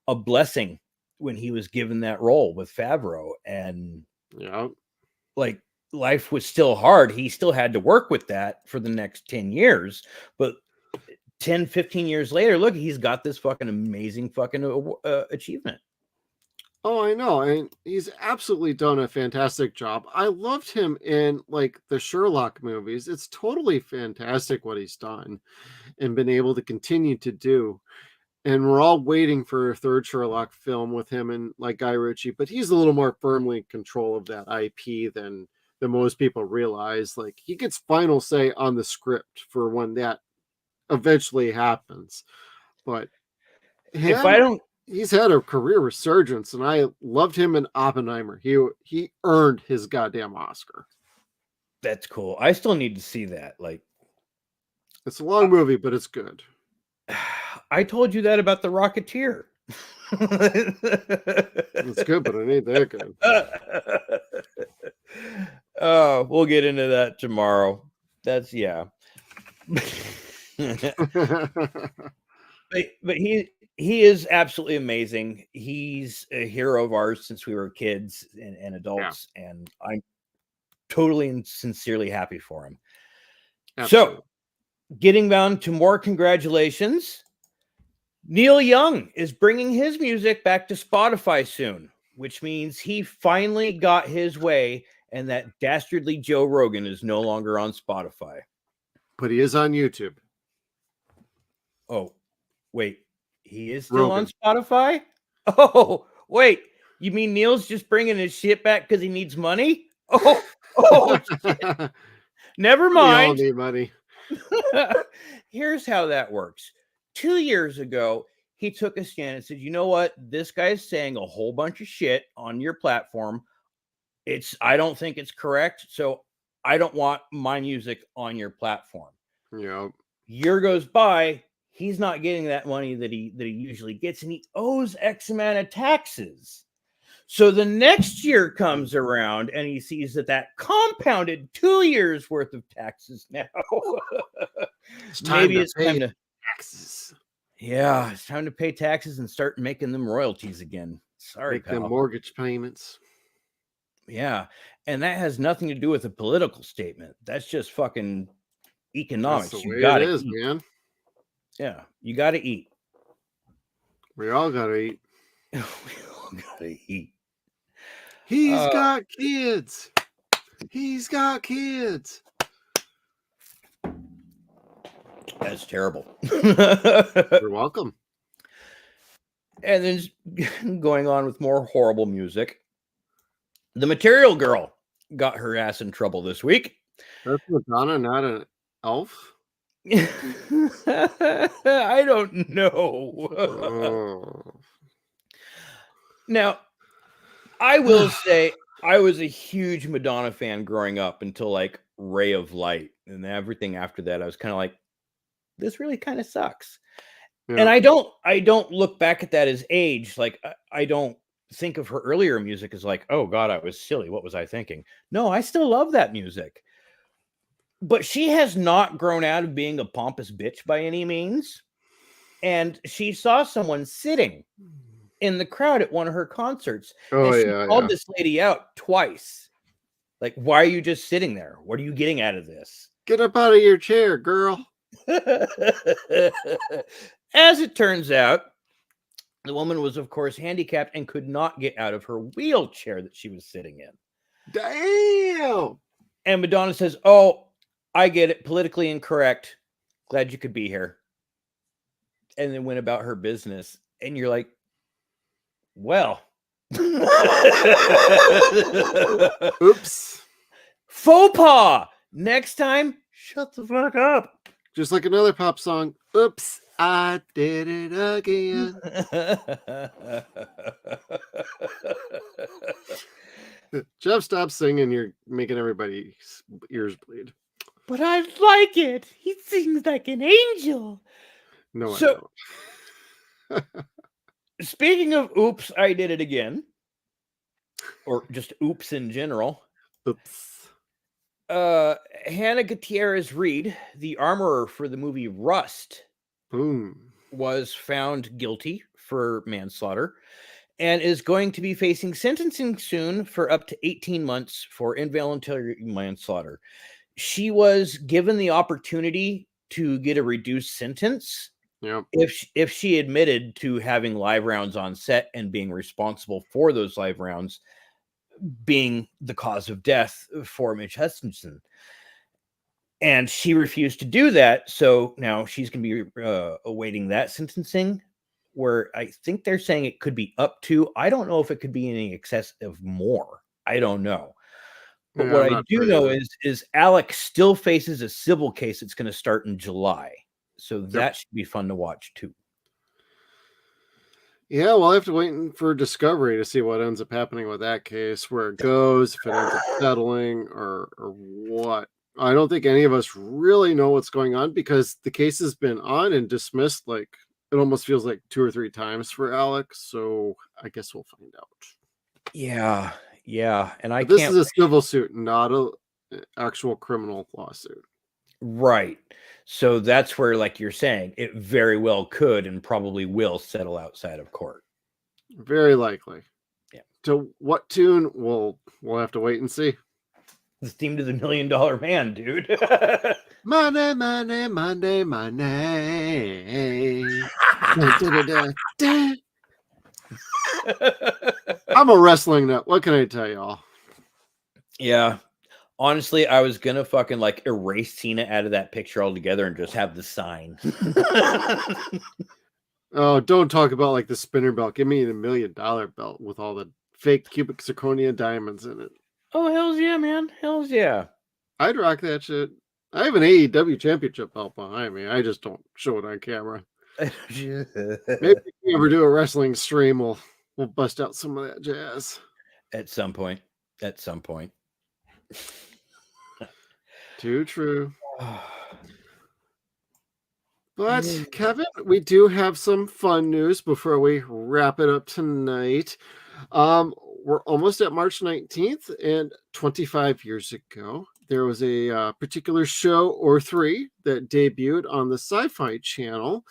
a blessing when he was given that role with Favreau. And yeah, like, life was still hard. He still had to work with that for the next 10 years. But 10, 15 years later, look, he's got this fucking amazing fucking achievement. Oh, I know. And he's absolutely done a fantastic job. I loved him in like the Sherlock movies. It's totally fantastic what he's done and been able to continue to do. And we're all waiting for a third Sherlock film with him and like Guy Ritchie, but he's a little more firmly in control of that IP than most people realize. Like, he gets final say on the script for when that eventually happens. But if I don't, he's had a career resurgence, and I loved him in Oppenheimer. He earned his goddamn Oscar. That's cool. I still need to see that. Like, it's a long movie, but it's good. I told you that about The Rocketeer. It's good, but it ain't that good. Oh, we'll get into that tomorrow. That's yeah. but he is absolutely amazing. He's a hero of ours since we were kids and adults, and I'm totally and sincerely happy for him. Absolutely. So, getting down to more congratulations. Neil Young is bringing his music back to Spotify soon, which means he finally got his way, and that dastardly Joe Rogan is no longer on Spotify. But he is on YouTube. Oh, wait. He is still on Spotify? Oh, wait. You mean Neil's just bringing his shit back because he needs money? Oh, shit. Never mind. We all need money. Here's how that works. 2 years ago, he took a stand and said, you know what? This guy's saying a whole bunch of shit on your platform. I don't think it's correct. So I don't want my music on your platform. Yeah. Year goes by. He's not getting that money that he usually gets, and he owes X amount of taxes. So the next year comes around, and he sees that compounded 2 years worth of taxes now. Maybe it's time to taxes. Yeah, it's time to pay taxes and start making them royalties again. Sorry, make them mortgage payments. Yeah, and that has nothing to do with a political statement. That's just fucking economics. That's the way it is, man. Yeah, you got to eat. We all got to eat. We all got to eat. He's got kids. He's got kids. That's terrible. You're welcome. And then going on with more horrible music. The Material Girl got her ass in trouble this week. That's Madonna, not an elf. I don't know. Oh. Now, I will say I was a huge Madonna fan growing up until like Ray of Light, and everything after that I was kind of like, this really kind of sucks. Yeah. And I don't look back at that as age. Like I don't think of her earlier music as like, oh God, I was silly. What was I thinking? No, I still love that music. But she has not grown out of being a pompous bitch by any means. And she saw someone sitting in the crowd at one of her concerts. Oh, and she yeah, called yeah. this lady out twice. Like, why are you just sitting there? What are you getting out of this? Get up out of your chair, girl. As it turns out, the woman was, of course, handicapped and could not get out of her wheelchair that she was sitting in. Damn. And Madonna says, oh, I get it. Politically incorrect. Glad you could be here. And then went about her business. And you're like, well. Oops. Faux pas. Next time, shut the fuck up. Just like another pop song. Oops, I did it again. Jeff, stop singing. You're making everybody's ears bleed. But I like it. He sings like an angel. No, So- I don't. Speaking of oops, I did it again. Or just oops in general. Oops. Hannah Gutierrez Reed, the armorer for the movie Rust, Boom. was found guilty for manslaughter and is going to be facing sentencing soon for up to 18 months for involuntary manslaughter. She was given the opportunity to get a reduced sentence Yep. if she admitted to having live rounds on set and being responsible for those live rounds being the cause of death for Mitch Hutchinson. And she refused to do that. So now she's going to be awaiting that sentencing, where I think they're saying it could be up to, I don't know if it could be any excess of more. I don't know. But Yeah, what I'm I not do sure know either. is Alex still faces a civil case that's going to start in July. So that should be fun to watch too. Yeah, we'll have to wait for discovery to see what ends up happening with that case, where it goes, if it ends up settling or what. I don't think any of us really know what's going on because the case has been on and dismissed like it almost feels like 2 or 3 times for Alex. So I guess we'll find out. Yeah. And I But this can't. is a civil suit, not a actual criminal lawsuit. Right. So that's where, like you're saying, it very well could and probably will settle outside of court. Very likely. Yeah. To what tune? We'll have to wait and see. The theme to the $1 Million Man, dude. Monday, Monday, Monday, Monday. Da-da-da-da. I'm a wrestling nut. What can I tell y'all? Yeah. Honestly, I was gonna fucking like erase Cena out of that picture altogether and just have the sign. Oh, don't talk about like the spinner belt. Give me the $1 million belt with all the fake cubic zirconia diamonds in it. Oh, hells yeah, man. Hells yeah. I'd rock that shit. I have an AEW championship belt behind me. I just don't show it on camera. Maybe if we ever do a wrestling stream, we'll bust out some of that jazz. At some point. Too true. But Kevin, we do have some fun news before we wrap it up tonight. We're almost at March 19th, and 25 years ago, there was a particular show or 3 that debuted on the Sci-Fi Channel,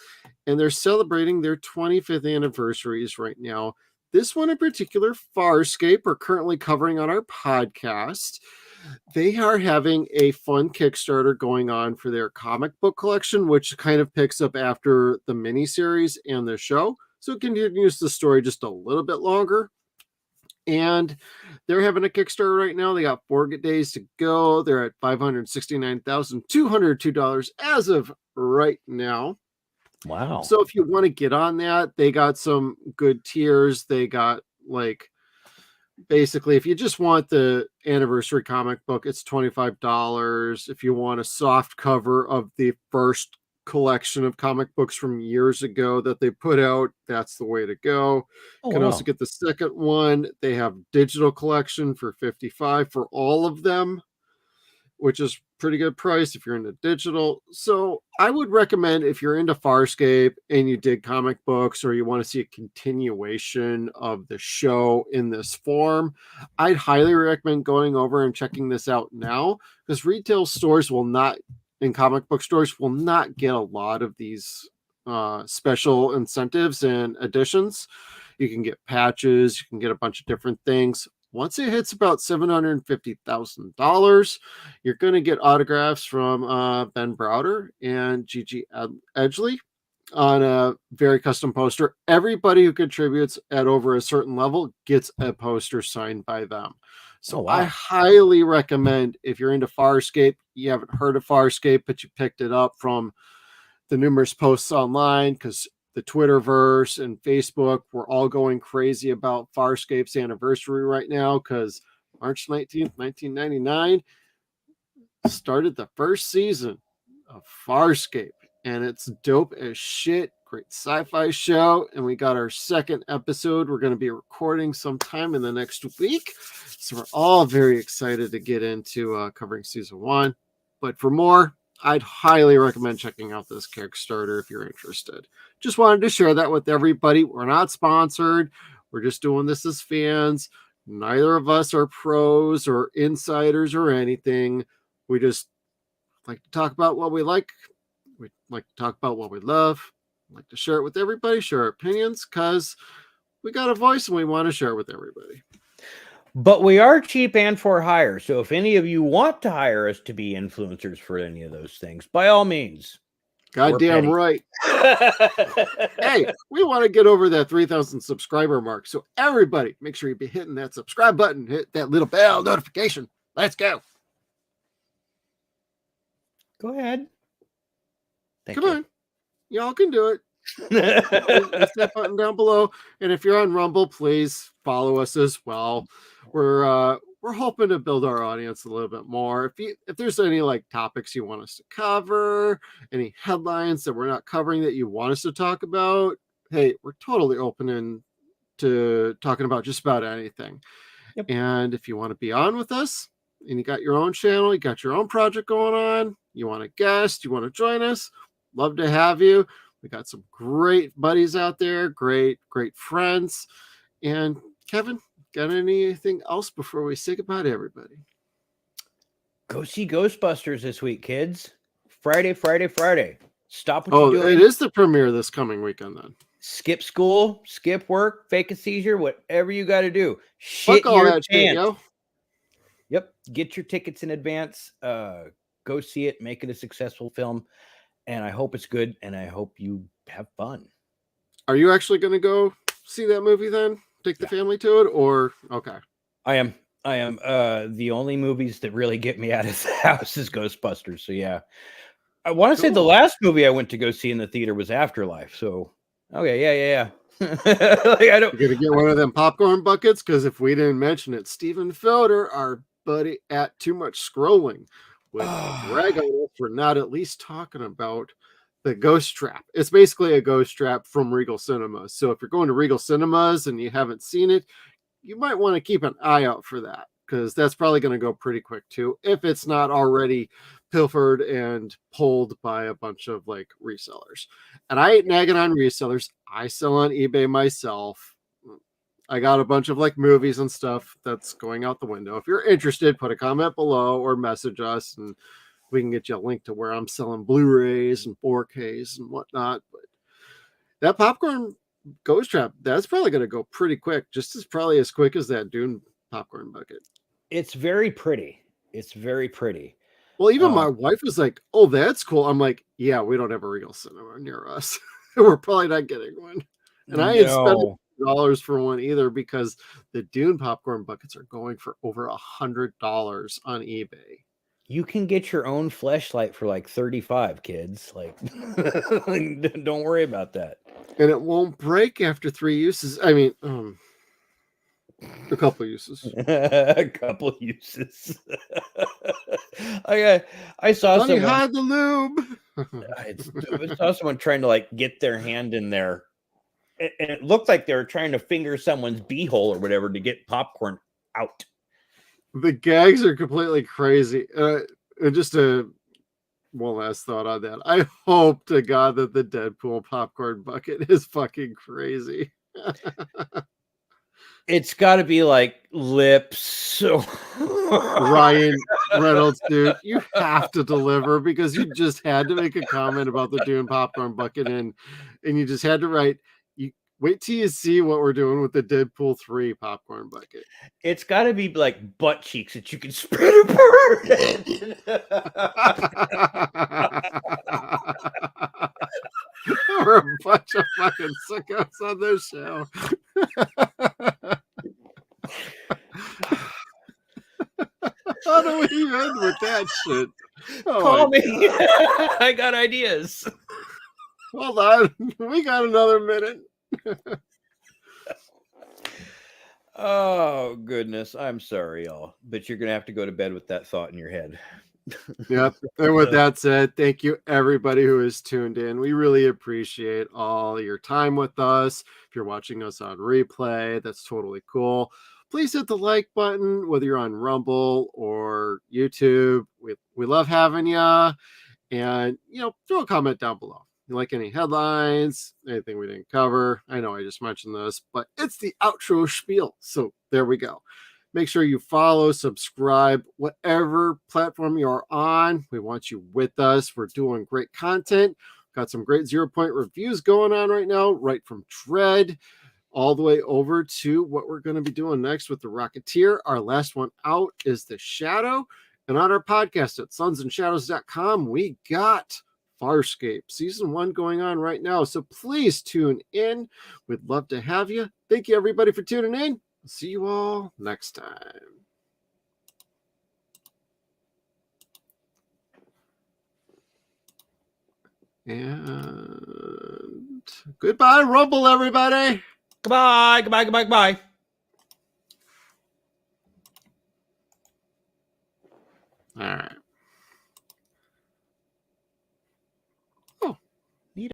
and they're celebrating their 25th anniversaries right now. This one in particular, Farscape, are currently covering on our podcast. They are having a fun Kickstarter going on for their comic book collection, which kind of picks up after the miniseries and the show. So it continues the story just a little bit longer. And they're having a Kickstarter right now. They got 4 days to go. They're at $569,202 as of right now. Wow. So if you want to get on that, they got some good tiers. They got like, basically, if you just want the anniversary comic book, it's $25. If you want a soft cover of the first collection of comic books from years ago that they put out, that's the way to go. You can also get the second one. They have digital collection for $55 for all of them, which is pretty good price if you're into digital. So I would recommend, if you're into Farscape and you dig comic books, or you want to see a continuation of the show in this form, I'd highly recommend going over and checking this out now, because retail stores will not, in comic book stores, will not get a lot of these special incentives and additions. You can get patches, you can get a bunch of different things. Once it hits about $750,000, you're going to get autographs from Ben Browder and Gigi Edgley on a very custom poster. Everybody who contributes at over a certain level gets a poster signed by them. So I highly recommend, if you're into Farscape, you haven't heard of Farscape, but you picked it up from the numerous posts online, because the Twitterverse and Facebook, we're all going crazy about Farscape's anniversary right now, because March 19th, 1999 started the first season of Farscape, and it's dope as shit. Great sci-fi show, and we got our second episode we're going to be recording sometime in the next week, so we're all very excited to get into covering season 1. But for more, I'd highly recommend checking out this Kickstarter if you're interested. Just wanted to share that with everybody. We're not sponsored. We're just doing this as fans. Neither of us are pros or insiders or anything. We just like to talk about what we like. We like to talk about what we love. We like to share it with everybody, share our opinions, because we got a voice and we want to share it with everybody. But we are cheap and for hire. So if any of you want to hire us to be influencers for any of those things, by all means. Goddamn right. Hey, we want to get over that 3,000 subscriber mark. So everybody, make sure you be hitting that subscribe button, hit that little bell notification. Let's go. Go ahead. Come on. Y'all can do it. Hit that button down below. And if you're on Rumble, please follow us as well. We're hoping to build our audience a little bit more. If there's any like topics you want us to cover, any headlines that we're not covering that you want us to talk about, hey, we're totally open to talking about just about anything. Yep. And if you want to be on with us and you got your own channel, you got your own project going on, you want a guest, you want to join us, love to have you. We got some great buddies out there, great friends. And Kevin, got anything else before we say goodbye to everybody? Go see Ghostbusters this week, kids. Friday. Stop what you're doing. It is the premiere this coming weekend then. Skip school, skip work, fake a seizure, whatever you got to do. Fuck all that shit, yo. Yep. Get your tickets in advance. Go see it. Make it a successful film. And I hope it's good, and I hope you have fun. Are you actually going to go see that movie then? Take the family to it, or okay? I am. The only movies that really get me out of the house is Ghostbusters. So yeah, I want to say the last movie I went to go see in the theater was Afterlife. So okay, yeah. Like, You're gonna get one of them popcorn buckets, because if we didn't mention it, Stephen Felder, our buddy at Too Much Scrolling, would brag on us for not at least talking about the Ghost Trap. It's basically a Ghost Trap from Regal Cinemas. So if you're going to Regal Cinemas and you haven't seen it, you might want to keep an eye out for that, because that's probably going to go pretty quick too, if it's not already pilfered and pulled by a bunch of like resellers. And I ain't nagging on resellers. I sell on eBay myself. I got a bunch of like movies and stuff that's going out the window. If you're interested, put a comment below or message us, and we can get you a link to where I'm selling Blu-rays and 4Ks and whatnot. But that popcorn Ghost Trap, that's probably going to go pretty quick, just as probably as quick as that Dune popcorn bucket. It's very pretty. Well, even my wife was like, "Oh, that's cool." I'm like, "Yeah, we don't have a Regal Cinema near us. We're probably not getting one." And I ain't spending $50 for one either, because the Dune popcorn buckets are going for over $100 on eBay. You can get your own fleshlight for like 35, kids. Like, don't worry about that. And it won't break after 3 uses. I mean, a couple uses. A couple uses. I saw Honey, someone. hide the lube. I saw someone trying to like get their hand in there, and it looked like they were trying to finger someone's beehole or whatever to get popcorn out. The gags are completely crazy. And just one last thought on that. I hope to God that the Deadpool popcorn bucket is fucking crazy. It's got to be like lips. Ryan Reynolds, dude, you have to deliver, because you just had to make a comment about the Dune popcorn bucket, and you just had to write, you wait till you see what we're doing with the Deadpool 3 popcorn bucket. It's got to be like butt cheeks that you can spread apart. We're a bunch of fucking sickos on this show. How do we end with that shit? Call me. I got ideas. Hold on. We got another minute. Oh, goodness. I'm sorry, y'all. But you're going to have to go to bed with that thought in your head. Yep. And with that said, thank you everybody who is tuned in. We really appreciate all your time with us. If you're watching us on replay, that's totally cool. Please hit the like button, whether you're on Rumble or YouTube. We love having you. And, throw a comment down below. You like any headlines, anything we didn't cover? I know I just mentioned this, but it's the outro spiel. So there we go. Make sure you follow, subscribe, whatever platform you are on. We want you with us. We're doing great content. Got some great 0 Point reviews going on right now, right from Dread all the way over to what we're going to be doing next with the Rocketeer. Our last one out is The Shadow. And on our podcast at SunsAndShadows.com, we got Farscape Season 1 going on right now. So please tune in. We'd love to have you. Thank you, everybody, for tuning in. See you all next time. And goodbye, Rumble, everybody. Goodbye, goodbye, goodbye, goodbye. All right.